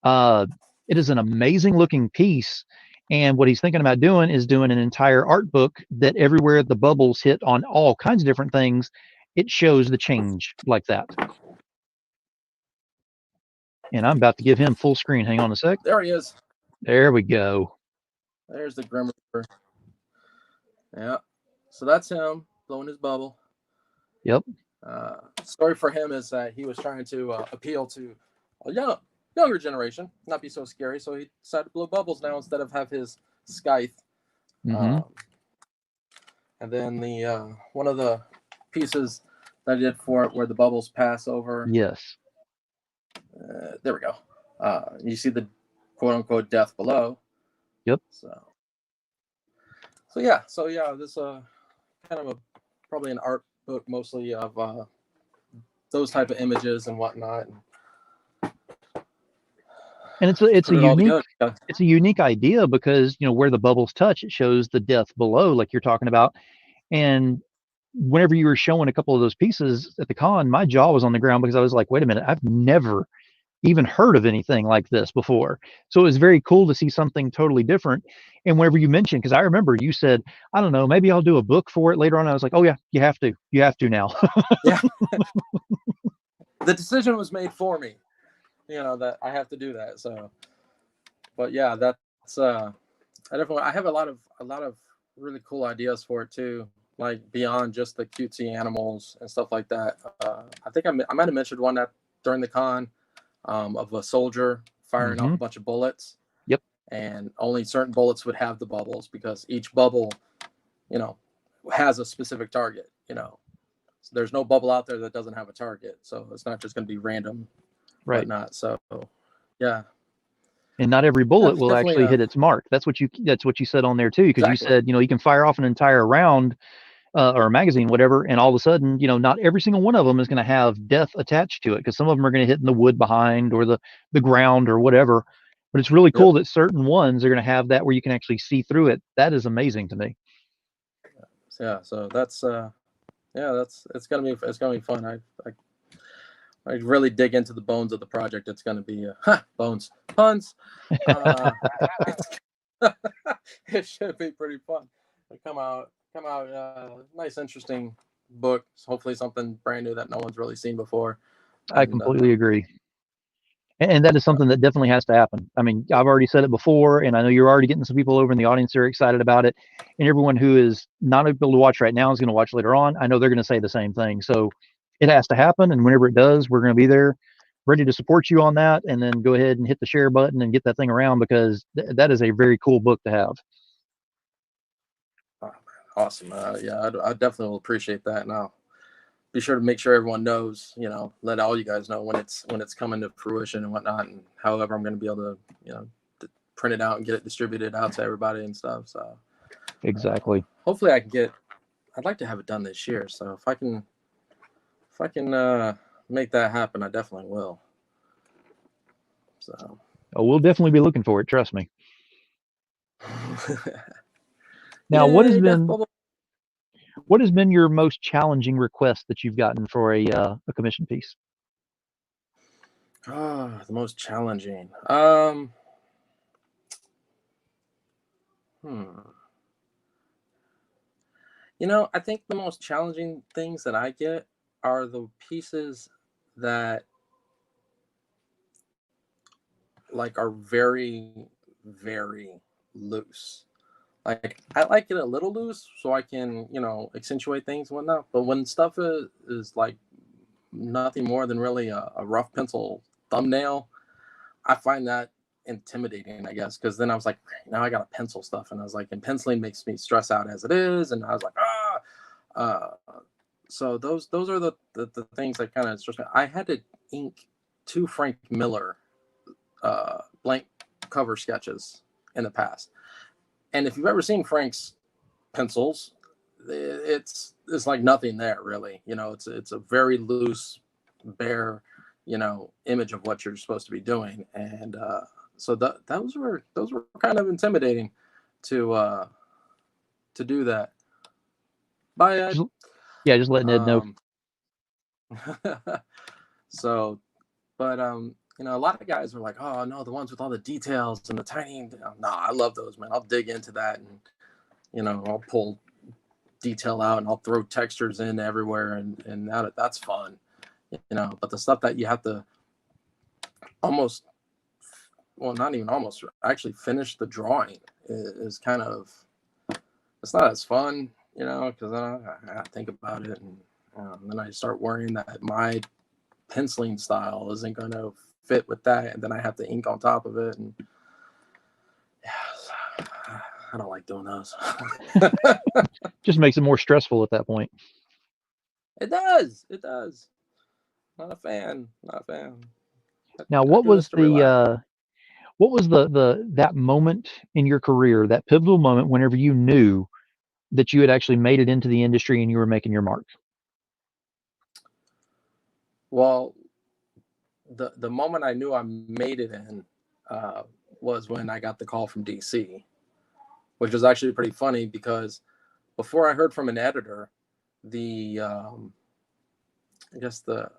It is an amazing looking piece. And what he's thinking about doing is doing an entire art book that everywhere the bubbles hit on all kinds of different things, it shows the change like that. And I'm about to give him full screen. Hang on a sec. There he is. There we go. There's the Grim Reaper. Yeah. So that's him blowing his bubble. Yep. Story for him is that he was trying to appeal to a younger generation, not be so scary. So he decided to blow bubbles now instead of have his scythe. And then the one of the pieces that I did for it, where the bubbles pass over. Yes. There we go. You see the quote unquote death below. Yep. So yeah. This kind of probably an art book, mostly of those type of images and whatnot. And put it all together. it's a unique idea because where the bubbles touch, it shows the depth below, like you're talking about. And whenever you were showing a couple of those pieces at the con, my jaw was on the ground because I was like, wait a minute, I've never even heard of anything like this before. So it was very cool to see something totally different. And whenever you mentioned, because I remember you said, I don't know, maybe I'll do a book for it later on. I was like, oh yeah, you have to now. Yeah, the decision was made for me. That I have to do that. So, but yeah, that's I have a lot of really cool ideas for it too. Like beyond just the cutesy animals and stuff like that. I think I might have mentioned one that during the con of a soldier firing off a bunch of bullets. Yep. And only certain bullets would have the bubbles because each bubble, has a specific target. So there's no bubble out there that doesn't have a target. So it's not just going to be random, Right. whatnot. So yeah. And not every bullet will definitely actually hit its mark. That's what you said on there too, because you exactly. said you can fire off an entire round or a magazine, whatever, and all of a sudden not every single one of them is going to have death attached to it, because some of them are going to hit in the wood behind or the ground or whatever. But it's really cool that certain ones are going to have that where you can actually see through it. That is amazing to me. Yeah, so that's it's gonna be fun. I really dig into the bones of the project. It's gonna be bones puns. It should be pretty fun. Come out nice, interesting book. Hopefully something brand new that no one's really seen before. I completely agree. And that is something that definitely has to happen. I mean, I've already said it before, and I know you're already getting some people over in the audience that are excited about it. And everyone who is not able to watch right now is going to watch later on. I know they're going to say the same thing. So it has to happen. And whenever it does, we're going to be there ready to support you on that. And then go ahead and hit the share button and get that thing around, because that is a very cool book to have. Awesome. Yeah, I definitely will appreciate that. Now, be sure to make sure everyone knows, let all you guys know when it's coming to fruition and whatnot, and however I'm going to be able to, print it out and get it distributed out to everybody and stuff. So exactly. Hopefully I'd like to have it done this year. So if I can make that happen, I definitely will. So we'll definitely be looking for it. Trust me. Now, what has been your most challenging request that you've gotten for a commission piece? The most challenging. I think the most challenging things that I get are the pieces that are very, very loose. Like I like it a little loose so I can, accentuate things and whatnot. But when stuff is like nothing more than really a rough pencil thumbnail, I find that intimidating, I guess, because then I was like, now I got to pencil stuff, and I was like, and penciling makes me stress out as it is, and I was like, so those are the things that kind of stress me. I had to ink 2 Frank Miller blank cover sketches in the past, and if you've ever seen Frank's pencils, it's like nothing there really. It's a very loose, bare, image of what you're supposed to be doing, and so those were kind of intimidating to do that. Bye, Ed. Just letting Ed know. So, but a lot of guys were like, oh no, the ones with all the details and the tiny. No, I love those, man. I'll dig into that, and I'll pull detail out and I'll throw textures in everywhere, and that's fun. But the stuff that you have to almost, well, not even almost, actually finish the drawing is kind of, it's not as fun, because I gotta think about it, and then I start worrying that my penciling style isn't going to fit with that, and then I have to ink on top of it, and yeah, I don't like doing those. Just makes it more stressful at that point. It does. Not a fan. Now, what was that moment in your career, that pivotal moment, whenever you knew that you had actually made it into the industry and you were making your mark? Well, the moment I knew I made it in was when I got the call from DC, which was actually pretty funny because before I heard from an editor, the I guess the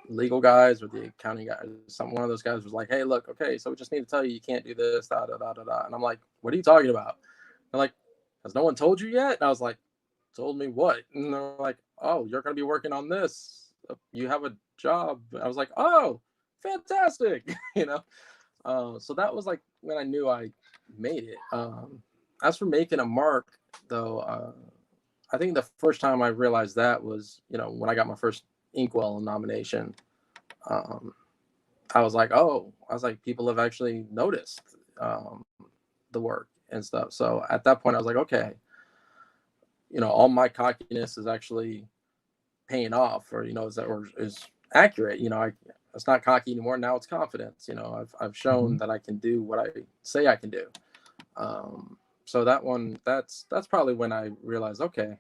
legal guys or the accounting guys, one of those guys was like, "Hey, look, okay, so we just need to tell you can't do this, da da da da da." And I'm like, "What are you talking about?" They're like, "Has no one told you yet?" And I was like, "Told me what?" And they're like, "Oh, you're going to be working on this. You have a job." I was like, "Oh, fantastic!" So that was like when I knew I made it. As for making a mark, though, I think the first time I realized that was, when I got my first Inkwell nomination. I was like, people have actually noticed the work and stuff. So at that point, I was like, okay, all my cockiness is actually paying off, or is accurate. It's not cocky anymore. Now it's confidence. I've shown that I can do what I say I can do. So that's probably when I realized, okay,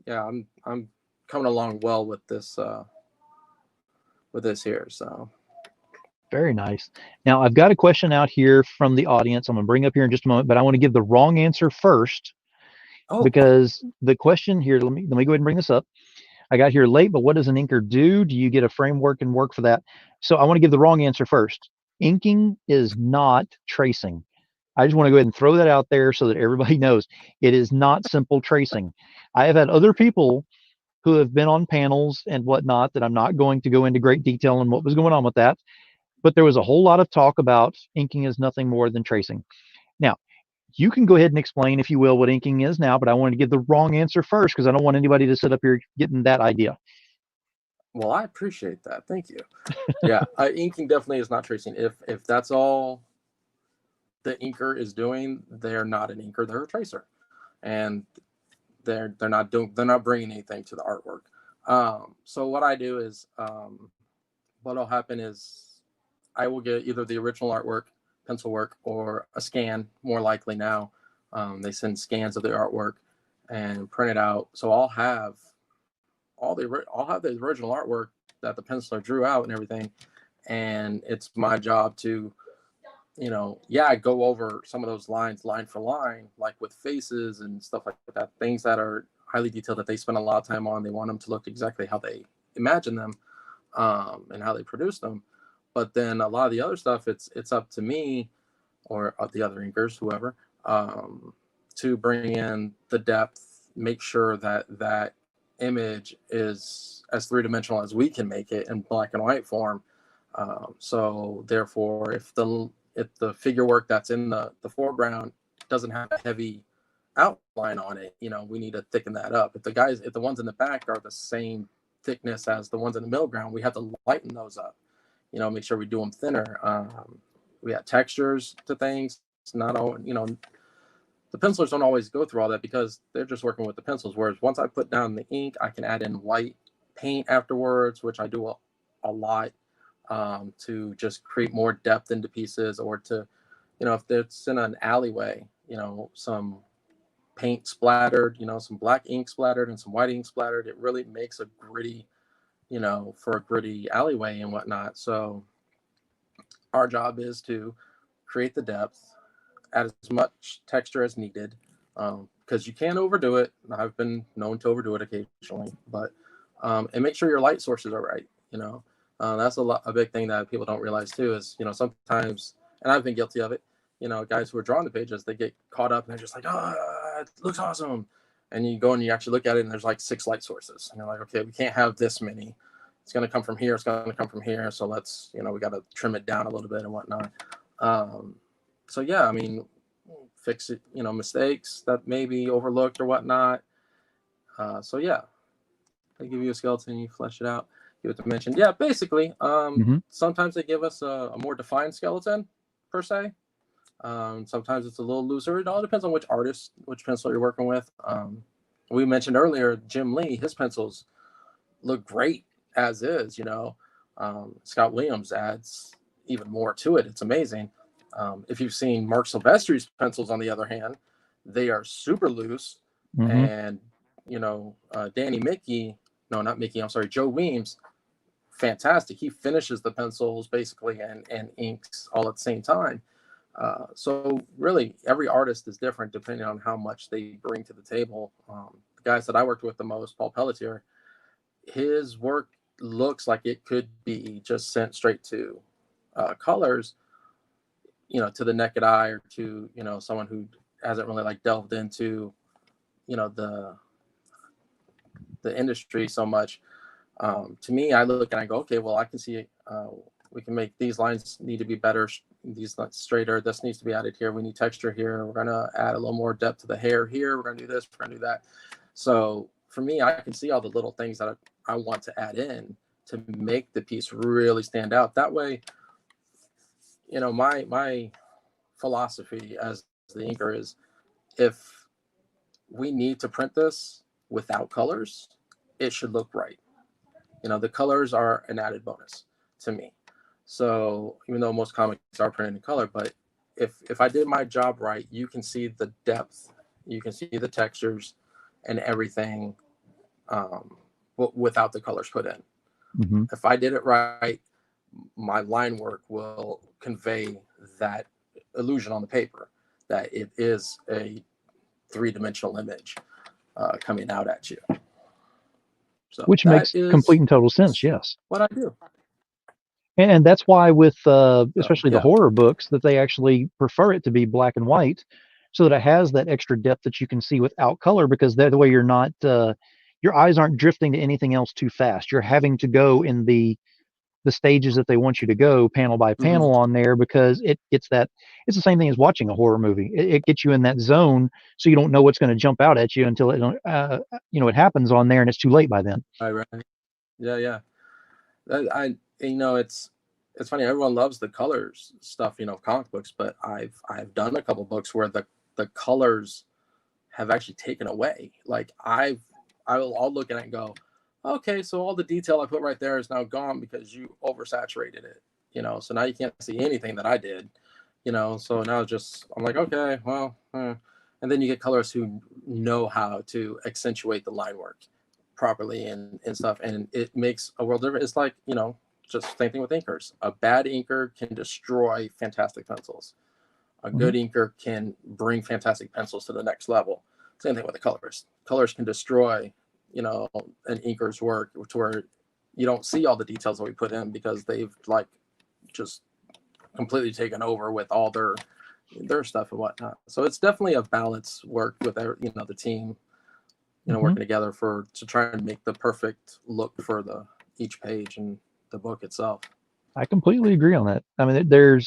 yeah, I'm coming along well with this here. So Very nice. Now, I've got a question out here from the audience. I'm going to bring up here in just a moment, but I want to give the wrong answer first oh, because the question here, let me go ahead and bring this up. I got here late, but what does an inker do? Do you get a framework and work for that? So I want to give the wrong answer first. Inking is not tracing. I just want to go ahead and throw that out there so that everybody knows it is not simple tracing. I have had other people who have been on panels and whatnot that I'm not going to go into great detail on what was going on with that, but there was a whole lot of talk about inking is nothing more than tracing. Now, you can go ahead and explain, if you will, what inking is now, but I wanted to give the wrong answer first because I don't want anybody to sit up here getting that idea. well, I appreciate that. Thank you. Yeah, inking definitely is not tracing. If that's all the inker is doing, they're not an inker; they're a tracer, and they're not bringing anything to the artwork. So what I do is, what'll happen is I will get either the original artwork, pencil work, or a scan. More likely now, they send scans of the artwork and print it out. So I'll have the original artwork that the penciler drew out and everything, and it's my job to, I go over some of those lines line for line, like with faces and stuff like that, things that are highly detailed that they spend a lot of time on. They want them to look exactly how they imagine them, and how they produce them. But then a lot of the other stuff, it's up to me or the other inkers, whoever, to bring in the depth, make sure that image is as three-dimensional as we can make it in black and white form. So therefore, if the figure work that's in the foreground doesn't have a heavy outline on it, we need to thicken that up. If the ones in the back are the same thickness as the ones in the middle ground, we have to lighten those up. Make sure we do them thinner. We have textures to things. It's not all, the pencilers don't always go through all that because they're just working with the pencils. Whereas once I put down the ink, I can add in white paint afterwards, which I do a lot, to just create more depth into pieces, or to, if it's in an alleyway, some paint splattered, some black ink splattered and some white ink splattered, it really makes a gritty, for a gritty alleyway and whatnot. So our job is to create the depth, add as much texture as needed, because you can't overdo it. I've been known to overdo it occasionally, but and make sure your light sources are right. That's a big thing that people don't realize too. Is sometimes, and I've been guilty of it. Guys who are drawing the pages, they get caught up and they're just like, "Oh, it looks awesome," and you go and you actually look at it and there's like 6 light sources, and you're like, "Okay, we can't have this many. It's going to come from here. It's going to come from here. So let's, we got to trim it down a little bit and whatnot." So yeah, I mean, fix it, mistakes that may be overlooked or whatnot. So yeah, they give you a skeleton, you flesh it out, give it dimension. Yeah, basically. Sometimes they give us a more defined skeleton per se. Sometimes it's a little looser. It all depends on which artist, which pencil you're working with. We mentioned earlier Jim Lee, his pencils look great as is. Scott Williams adds even more to it. It's amazing. If you've seen Mark Silvestri's pencils, on the other hand, they are super loose. And Danny Mickey, no, not Mickey, I'm sorry, Joe Weems, fantastic. He finishes the pencils basically and inks all at the same time. So really, every artist is different depending on how much they bring to the table. The guys that I worked with the most, Paul Pelletier, his work looks like it could be just sent straight to colors, to the naked eye, or to someone who hasn't really like delved into the industry so much. To me, I look and I go, okay, well, I can see we can make these lines need to be better, these lines straighter, this needs to be added here, we need texture here, we're going to add a little more depth to the hair here, we're going to do this, we're going to do that. So for me, I can see all the little things that I want to add in to make the piece really stand out. That way, my philosophy as the inker is, if we need to print this without colors, it should look right. The colors are an added bonus to me. So even though most comics are printed in color, but if I did my job right, you can see the depth, you can see the textures and everything without the colors put in. Mm-hmm. If I did it right, my line work will convey that illusion on the paper that it is a three-dimensional image coming out at you. So which makes complete and total sense. Yes. What I do. And that's why with especially the yeah. horror books, that they actually prefer it to be black and white, so that it has that extra depth that you can see without color, because that way you're not your eyes aren't drifting to anything else too fast. You're having to go in the stages that they want you to go panel by panel on there, because it gets that. It's the same thing as watching a horror movie. It gets you in that zone, so you don't know what's going to jump out at you until it happens on there, and it's too late by then. Right. Yeah. It's funny. Everyone loves the colors stuff, comic books, but I've done a couple books where the colors have actually taken away. Like I'll look at it and go, okay, so all the detail I put right there is now gone because you oversaturated it, so now you can't see anything that I did, so now I'm like, okay, well, and then you get colorists who know how to accentuate the line work properly and stuff, and it makes a world difference. It's like, just same thing with inkers. A bad inker can destroy fantastic pencils. A good inker can bring fantastic pencils to the next level. Same thing with the colorist. Colors can destroy, an inker's work, to where you don't see all the details that we put in because they've like just completely taken over with all their stuff and whatnot. So it's definitely a balance work with the team, working together to try and make the perfect look for each page and the book itself. I completely agree on that. I mean,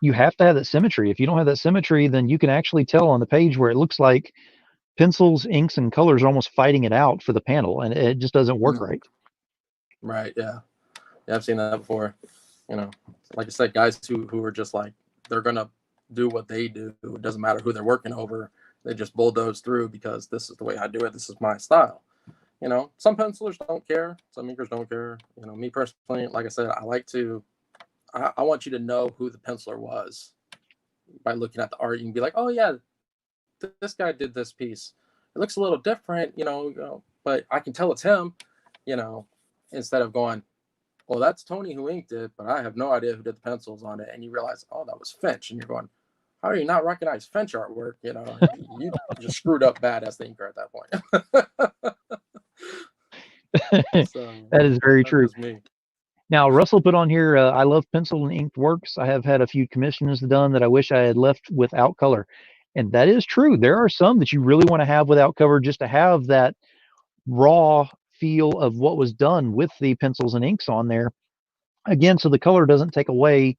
you have to have that symmetry. If you don't have that symmetry, then you can actually tell on the page where it looks like pencils, inks, and colors are almost fighting it out for the panel, and it just doesn't work right. Right. Yeah. I've seen that before. Like I said, guys who are just like, they're gonna do what they do. It doesn't matter who they're working over. They just bulldoze through because this is the way I do it. This is my style. Some pencilers don't care. Some inkers don't care. Me personally, like I said, I want you to know who the penciler was by looking at the art. You can be like, oh yeah, this guy did this piece. It looks a little different, but I can tell it's him, instead of going, well, that's Tony who inked it, but I have no idea who did the pencils on it. And you realize, oh, that was Finch. And you're going, how do you not recognize Finch artwork? You just screwed up bad as the inker at that point. So, that is very true. Now, Russell put on here, I love pencil and inked works. I have had a few commissions done that I wish I had left without color. And that is true. There are some that you really want to have without cover, just to have that raw feel of what was done with the pencils and inks on there. Again, so the color doesn't take away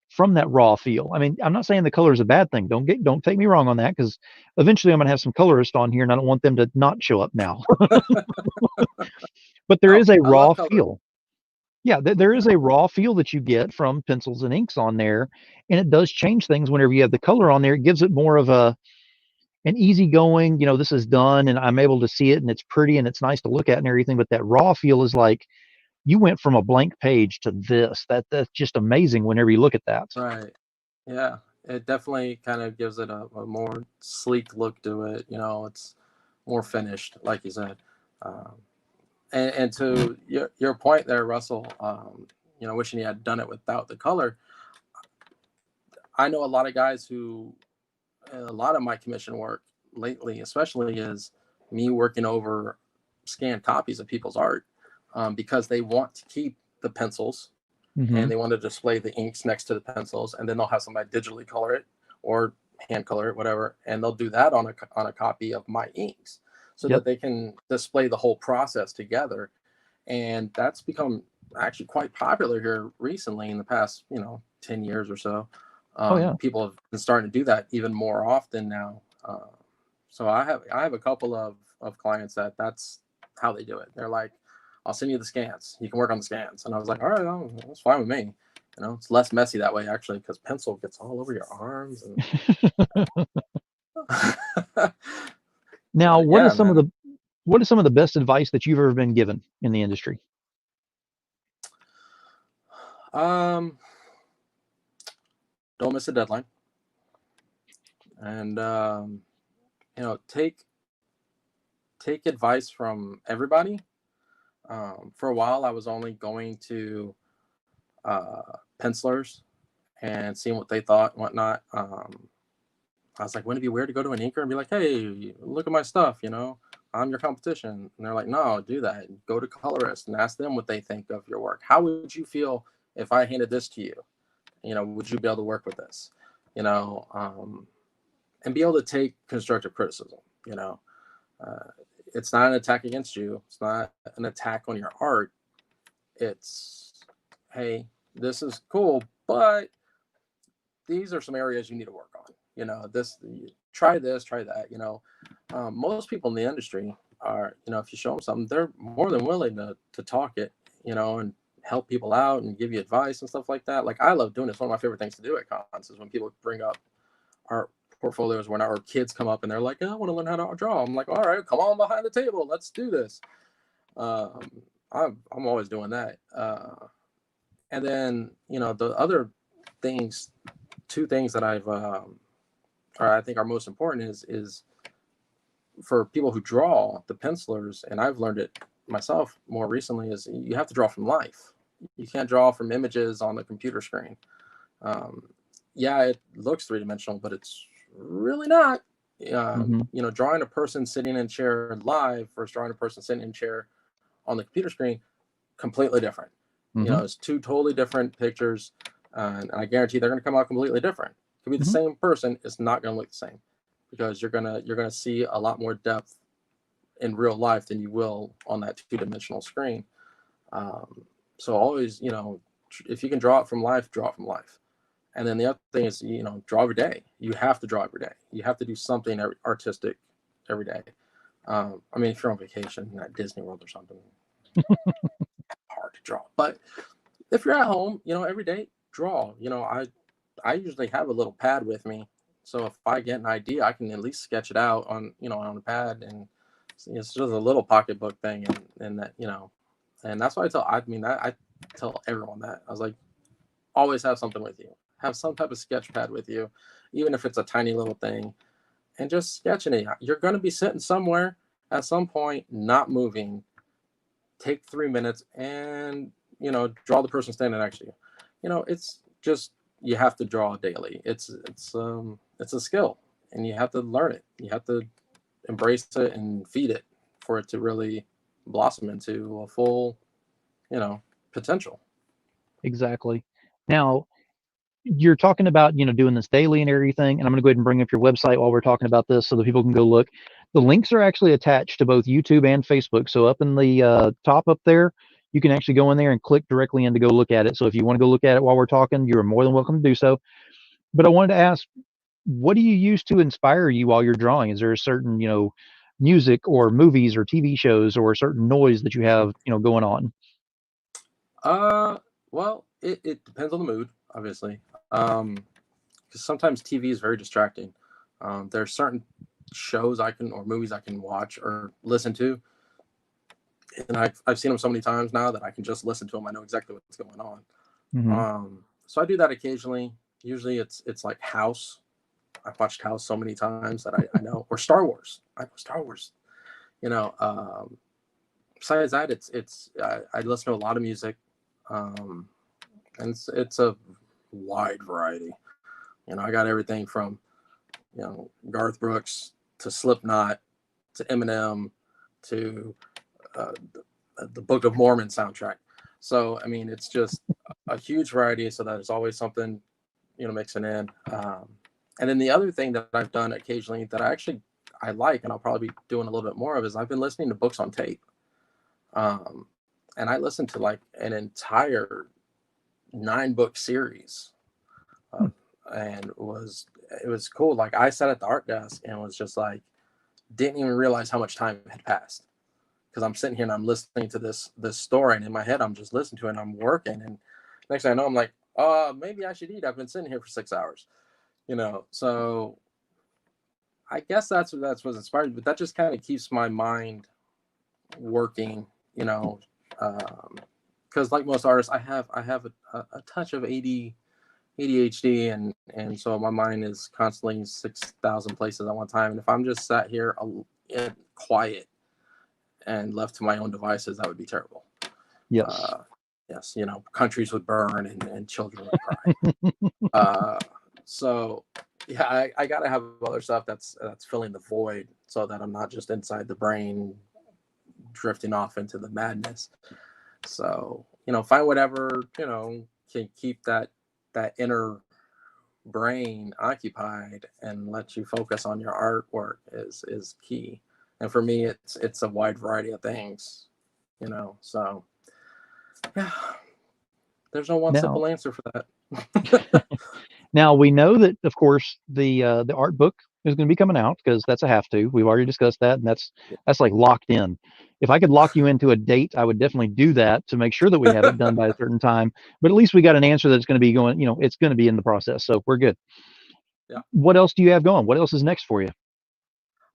from that raw feel. I mean, I'm not saying the color is a bad thing. Don't take me wrong on that, because eventually I'm going to have some colorists on here, and I don't want them to not show up now. But there is a raw feel. Yeah, there is a raw feel that you get from pencils and inks on there, and it does change things whenever you have the color on there. It gives it more of an easygoing, this is done, and I'm able to see it, and it's pretty, and it's nice to look at and everything. But that raw feel is like you went from a blank page to this. That's just amazing whenever you look at that. Right. Yeah. It definitely kind of gives it a more sleek look to it. It's more finished, like you said. And to your point there, Russell, wishing you had done it without the color. I know a lot of guys who, a lot of my commission work lately, especially, is me working over scanned copies of people's art, because they want to keep the pencils and they want to display the inks next to the pencils, and then they'll have somebody digitally color it or hand color it, whatever, and they'll do that on a copy of my inks, so that they can display the whole process together. And that's become actually quite popular here recently in the past 10 years or so. People have been starting to do that even more often now. So I have a couple of clients that's how they do it. They're like, I'll send you the scans, you can work on the scans. And I was like, all right, well, that's fine with me. It's less messy that way, actually, because pencil gets all over your arms. And... Now, what is some of the best advice that you've ever been given in the industry? Don't miss a deadline. And take advice from everybody. For a while, I was only going to pencilers and seeing what they thought and whatnot. I was like, wouldn't it be weird to go to an inker and be like, hey, look at my stuff, I'm your competition? And they're like, no, do that. Go to colorists and ask them what they think of your work. How would you feel if I handed this to you? Would you be able to work with this? And be able to take constructive criticism. It's not an attack against you. It's not an attack on your art. It's, hey, this is cool, but these are some areas you need to work on. Try this, try that. Most people in the industry are, if you show them something, they're more than willing to talk it, and help people out and give you advice and stuff like that. Like, I love doing this. One of my favorite things to do at cons is when people bring up art portfolios, when our kids come up and they're like, I want to learn how to draw. I'm like, all right, come on behind the table, let's do this. I'm always doing that. And then, the other things, two things that I think are most important is for people who draw, the pencilers, and I've learned it myself more recently, is you have to draw from life. You can't draw from images on the computer screen. It looks three-dimensional, but it's really not. Drawing a person sitting in a chair live versus drawing a person sitting in a chair on the computer screen, completely different. It's two totally different pictures, and I guarantee they're going to come out completely different. It could be the same person, it's not going to look the same, because you're gonna see a lot more depth in real life than you will on that two-dimensional screen. So always, if you can draw it from life, draw it from life. And then the other thing is, draw every day. You have to draw every day. You have to do something artistic every day. If you're on vacation at Disney World or something, hard to draw. But if you're at home, every day, draw. I usually have a little pad with me, so if I get an idea, I can at least sketch it out on a pad, and it's just a little pocketbook thing, and that and that's why I tell everyone that. I was like, always have something with you. Have some type of sketch pad with you, even if it's a tiny little thing, and just sketching it. You're going to be sitting somewhere at some point, not moving. Take 3 minutes and draw the person standing next to you. It's just, you have to draw daily. It's a skill, and you have to learn it. You have to embrace it and feed it for it to really blossom into a full potential. Exactly. Now, you're talking about doing this daily and everything, and I'm going to go ahead and bring up your website while we're talking about this so that people can go look. The links are actually attached to both YouTube and Facebook. So up in the top up there, you can actually go in there and click directly in to go look at it. So if you want to go look at it while we're talking, you're more than welcome to do so. But I wanted to ask, what do you use to inspire you while you're drawing? Is there a certain music or movies or TV shows or a certain noise that you have going on? Well, it depends on the mood, obviously. Because sometimes TV is very distracting. There are certain shows or movies I can watch or listen to, and I've seen them so many times now that I can just listen to them. I know exactly what's going on. So I do that occasionally. Usually it's like House. I've watched House so many times that I know, or Star Wars. I know Star Wars. besides that, I listen to a lot of music, and it's a wide variety. I got everything from Garth Brooks to Slipknot to Eminem to the Book of Mormon soundtrack. So I mean, it's just a huge variety. So that is always something mixing in. And then the other thing that I've done occasionally that I like, and I'll probably be doing a little bit more of, is I've been listening to books on tape. And I listened to like an entire 9-book series, and it was cool. Like I sat at the art desk and was just like, didn't even realize how much time had passed, because I'm sitting here and I'm listening to this story, and in my head I'm just listening to it and I'm working, and next thing I know I'm like, maybe I should eat. I've been sitting here for 6 hours, So I guess that's what's inspired, but that just kind of keeps my mind working, because like most artists, I have a touch of ADHD, and so my mind is constantly 6,000 places at one time. And if I'm just sat here quiet and left to my own devices, that would be terrible. Yes. Yes, countries would burn and children would cry. So yeah, I gotta have other stuff that's filling the void, so that I'm not just inside the brain drifting off into the madness. So find whatever can keep that inner brain occupied and let you focus on your artwork is key. And for me, it's a wide variety of things, so yeah, there's no one simple answer for that. Now we know that, of course, the art book is going to be coming out, because that's a have to. We've already discussed that, and that's like locked in. If I could lock you into a date, I would definitely do that to make sure that we have it done by a certain time. But at least we got an answer that it's going to be going. It's going to be in the process, so we're good. Yeah. What else do you have going? What else is next for you?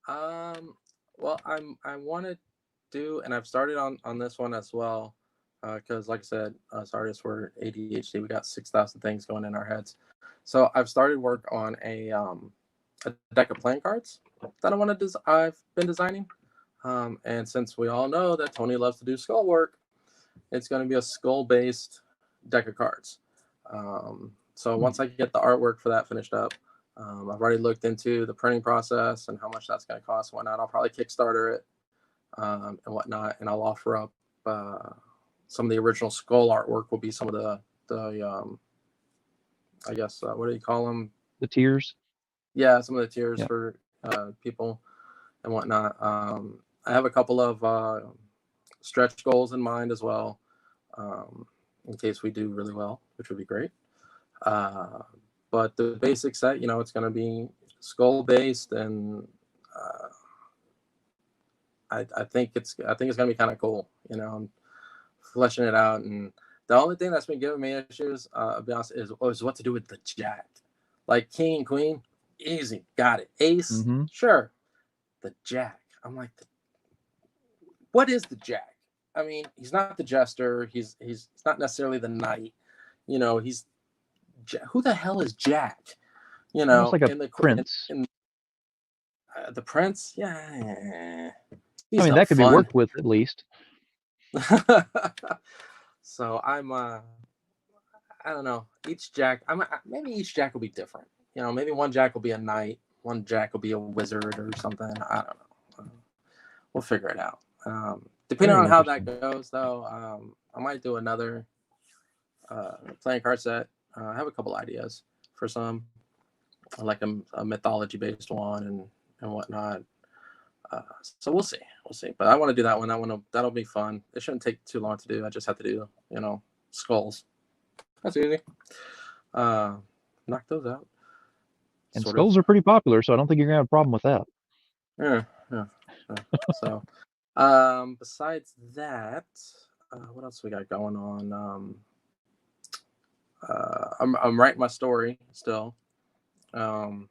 Well, I want to do, and I've started on this one as well, because like I said, as artists, we're ADHD. We got 6,000 things going in our heads. So I've started work on a deck of playing cards that I've been designing. And since we all know that Tony loves to do skull work, it's going to be a skull-based deck of cards. So once I get the artwork for that finished up, I've already looked into the printing process and how much that's going to cost and whatnot. I'll probably Kickstarter it and whatnot, and I'll offer up some of the original skull artwork. Will be some of the I guess what do you call them? The tiers. Yeah, some of the tiers for people and whatnot. I have a couple of stretch goals in mind as well, in case we do really well, which would be great. But the basic set, it's going to be skull based, and I think it's going to be kind of cool. I'm fleshing it out, and the only thing that's been giving me issues, I'll be honest, is what to do with the jack. Like king and queen, easy, got it. Ace, sure. The jack, I'm like, what is the jack? I mean, he's not the jester. He's not necessarily the knight. He's who the hell is Jack? Almost like a in the prince. The prince, yeah. I mean, that could be worked with at least. So I'm I don't know. Each Jack, maybe each Jack will be different. Maybe one Jack will be a knight, one Jack will be a wizard or something. I don't know. We'll figure it out. Depending on how that goes, though, I might do another playing card set. I have a couple ideas for some, like a mythology-based one and whatnot. So we'll see. But I want to do that one. That'll be fun. It shouldn't take too long to do. I just have to do, skulls. That's easy. Knock those out. And skulls are pretty popular, so I don't think you're gonna have a problem with that. Yeah. So, besides that, what else we got going on? I'm writing my story still. In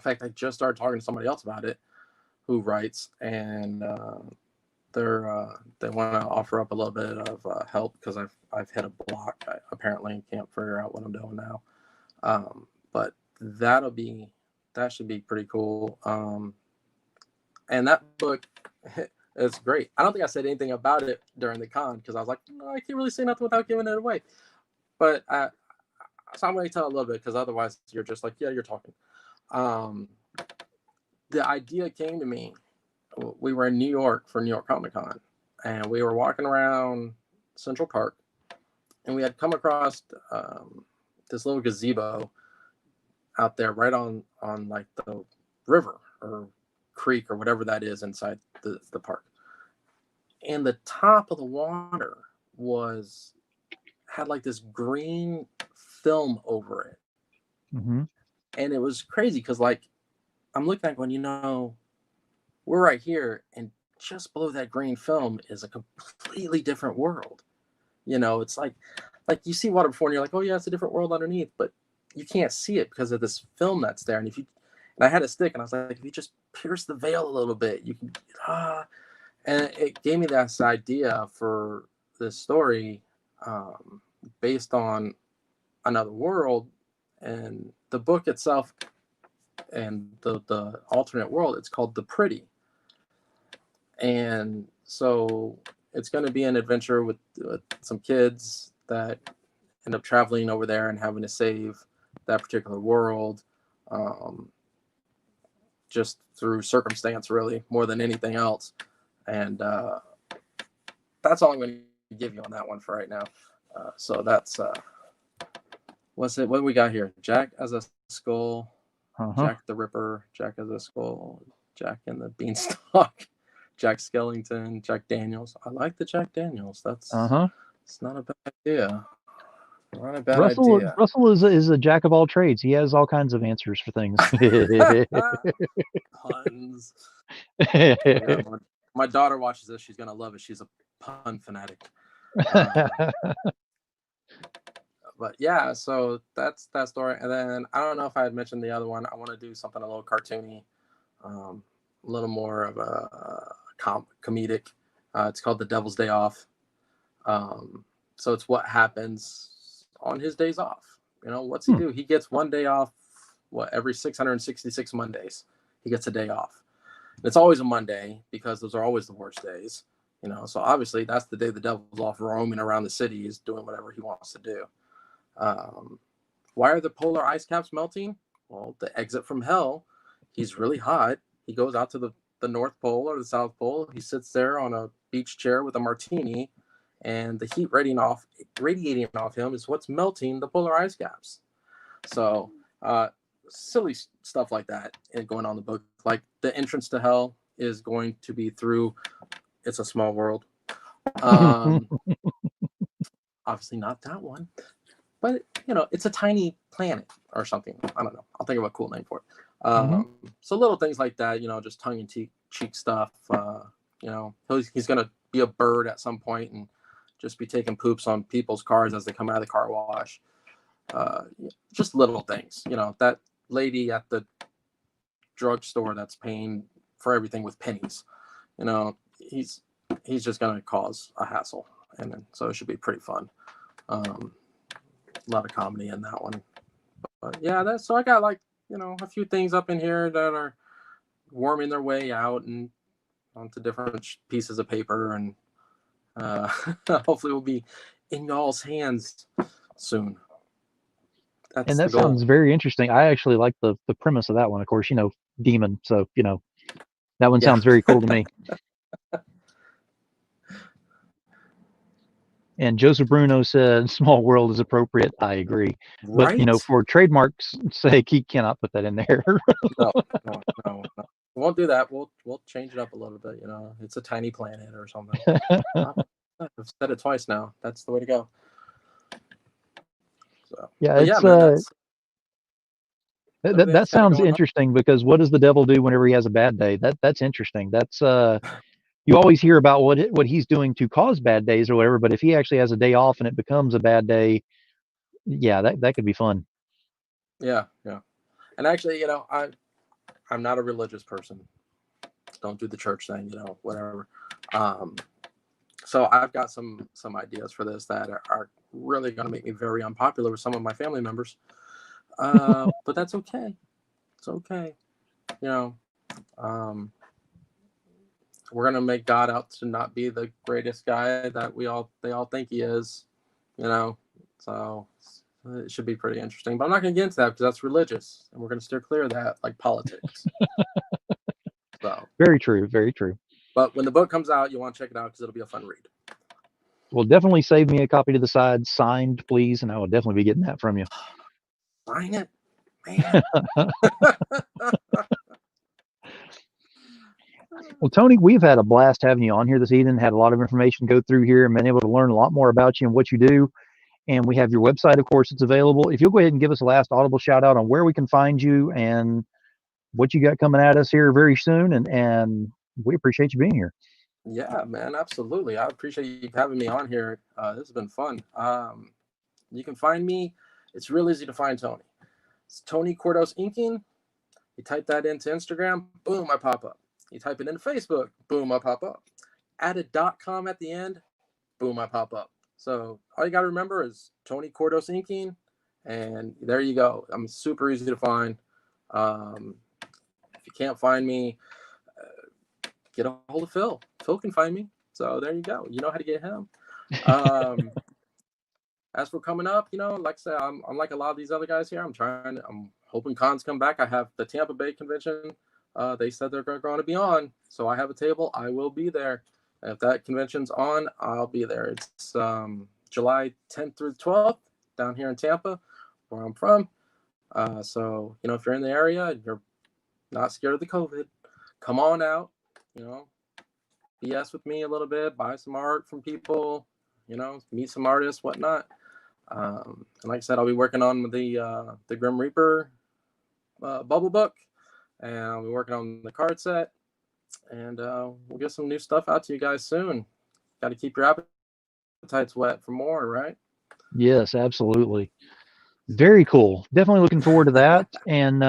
fact, I just started talking to somebody else about it, who writes, and they want to offer up a little bit of help, because I've hit a block. I apparently can't figure out what I'm doing now. But that should be pretty cool. And that book, It's great. I don't think I said anything about it during the con because I was like, no, I can't really say nothing without giving it away. But so I'm going to tell a little bit because otherwise you're just like, yeah, you're talking. The idea came to me. We were in New York for New York Comic Con, and we were walking around Central Park, and we had come across this little gazebo out there right on like the river or creek or whatever that is inside the park. And the top of the water had like this green film over it. Mm-hmm. And it was crazy because like I'm looking at going, we're right here, and just below that green film is a completely different world. It's like you see water before and you're like, oh yeah, it's a different world underneath, but you can't see it because of this film that's there. And I had a stick and I was like, if you just pierce the veil a little bit, you can and it gave me this idea for this story based on another world. And the book itself and the alternate world, it's called The Pretty. And so it's going to be an adventure with some kids that end up traveling over there and having to save that particular world, just through circumstance, really, more than anything else. And that's all I'm going to give you on that one for right now. So that's what do we got here? Jack as a skull, Jack the Ripper, Jack as a skull, Jack and the Beanstalk, Jack Skellington, Jack Daniels. I like the Jack Daniels. It's not a bad idea. Not a bad idea. Russell is a jack of all trades. He has all kinds of answers for things. Puns. My daughter watches this. She's gonna love it. She's a pun fanatic. But yeah, so that's that story. And then I don't know if I had mentioned the other one. I want to do something a little cartoony, a little more of a comedic. It's called The Devil's Day Off. So it's what happens on his days off. What's he do? He gets one day off, every 666 Mondays. He gets a day off. And it's always a Monday because those are always the worst days. So obviously that's the day the devil's off roaming around the city, is doing whatever he wants to do. Why are the polar ice caps melting? Well, the exit from hell. He's really hot. He goes out to the North Pole or the South Pole. He sits there on a beach chair with a martini, and the heat radiating off him is what's melting the polar ice caps. So silly stuff like that and going on the book. Like the entrance to hell is going to be through It's a Small World. Obviously not that one. But, it's a tiny planet or something. I don't know. I'll think of a cool name for it. So little things like that, just tongue-in-cheek stuff. He's going to be a bird at some point and just be taking poops on people's cars as they come out of the car wash. Just little things. That lady at the drugstore that's paying for everything with pennies. He's just going to cause a hassle. And then, so it should be pretty fun. A lot of comedy in that one, but yeah, so I got like a few things up in here that are worming their way out and onto different pieces of paper, and hopefully we'll be in y'all's hands soon. And that sounds very interesting. I actually like the premise of that one. Of course, demon, so that one sounds very cool to me. And Joseph Bruno said, "Small World is appropriate." I agree, right? But for trademark's sake, he cannot put that in there. No. We won't do that. We'll change it up a little bit. It's a tiny planet or something. I've said it twice now. That's the way to go. So yeah, that sounds interesting because what does the devil do whenever he has a bad day? That's interesting. That's you always hear about what he's doing to cause bad days or whatever, but if he actually has a day off and it becomes a bad day, yeah, that could be fun. Yeah. And actually, I'm not a religious person. Don't do the church thing, whatever. So I've got some ideas for this that are really going to make me very unpopular with some of my family members. But that's okay. It's okay. we're gonna make God out to not be the greatest guy that they all think he is, you know. So it should be pretty interesting. But I'm not gonna get into that because that's religious, and we're gonna steer clear of that, like politics. So, Very true. Very true. but when the book comes out, you want to check it out because it'll be a fun read. Well, definitely save me a copy to the side, signed, please, and I will definitely be getting that from you. Sign it, man. Well, Tony, we've had a blast having you on here this evening, had a lot of information to go through here and been able to learn a lot more about you and what you do. And we have your website, of course, it's available. If you'll go ahead and give us a last audible shout out on where we can find you and what you got coming at us here very soon. And we appreciate you being here. Yeah, man, absolutely. I appreciate you having me on here. This has been fun. You can find me. It's real easy to find Tony. It's Tony Kordos Inking. You type that into Instagram, boom, I pop up. You type it into Facebook, boom, I pop up. Add a .com at the end, boom, I pop up. So all you got to remember is Tony Kordos Inking, and there you go. I'm super easy to find. If you can't find me, get a hold of Phil. Phil can find me. So there you go. You know how to get him. As for coming up, like I said, I'm like a lot of these other guys here. I'm hoping cons come back. I have the Tampa Bay convention. They said they're going to be on. So I have a table. I will be there. If that convention's on, I'll be there. It's July 10th through 12th down here in Tampa, where I'm from. So, if you're in the area and you're not scared of the COVID, come on out, BS with me a little bit, buy some art from people, meet some artists, whatnot. And like I said, I'll be working on the Grim Reaper bubble book, and I'll be working on the card set, and we'll get some new stuff out to you guys soon. Got to keep your appetites wet for more, right? Yes, absolutely. Very cool. Definitely looking forward to that. And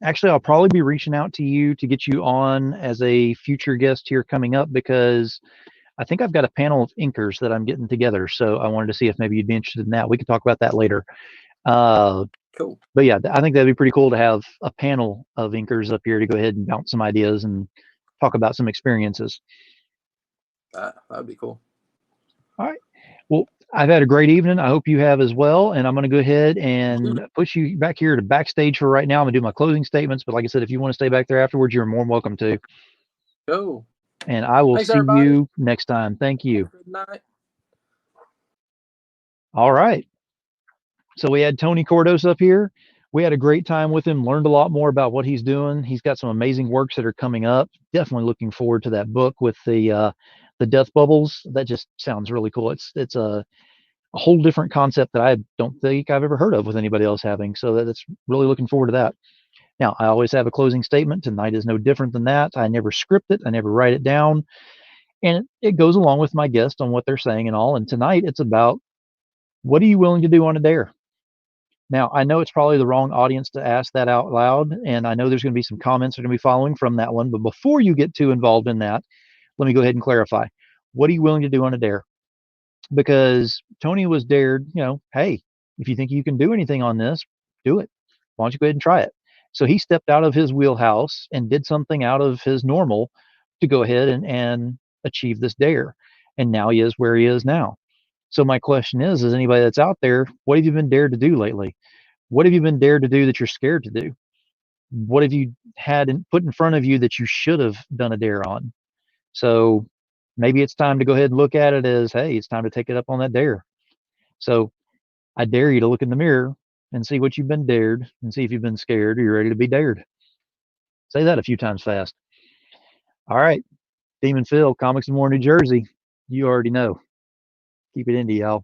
actually, I'll probably be reaching out to you to get you on as a future guest here coming up because I think I've got a panel of inkers that I'm getting together. So I wanted to see if maybe you'd be interested in that. We could talk about that later. Cool. But yeah, I think that'd be pretty cool to have a panel of inkers up here to go ahead and bounce some ideas and talk about some experiences. That'd be cool. All right. Well, I've had a great evening. I hope you have as well. And I'm going to go ahead and push you back here to backstage for right now. I'm going to do my closing statements. But like I said, if you want to stay back there afterwards, you're more than welcome to. Go. And I will Thanks, see everybody. you next time. Thank you. Good night. All right. So we had Tony Kordos up here. We had a great time with him, learned a lot more about what he's doing. He's got some amazing works that are coming up. Definitely looking forward to that book with the death bubbles. That just sounds really cool. It's a whole different concept that I don't think I've ever heard of with anybody else having. So that's really looking forward to that. Now, I always have a closing statement. Tonight is no different than that. I never script it. I never write it down. And it goes along with my guest on what they're saying and all. And tonight it's about what are you willing to do on a dare? Now, I know it's probably the wrong audience to ask that out loud. And I know there's going to be some comments that are going to be following from that one. But before you get too involved in that, let me go ahead and clarify. What are you willing to do on a dare? Because Tony was dared, hey, if you think you can do anything on this, do it. Why don't you go ahead and try it? So he stepped out of his wheelhouse and did something out of his normal to go ahead and achieve this dare. And now he is where he is now. So my question is anybody that's out there, what have you been dared to do lately? What have you been dared to do that you're scared to do? What have you had put in front of you that you should have done a dare on? So maybe it's time to go ahead and look at it as, hey, it's time to take it up on that dare. So I dare you to look in the mirror and see what you've been dared and see if you've been scared or you're ready to be dared. Say that a few times fast. All right. Demon Phil, Comics and More, New Jersey. You already know. Keep it indie, y'all.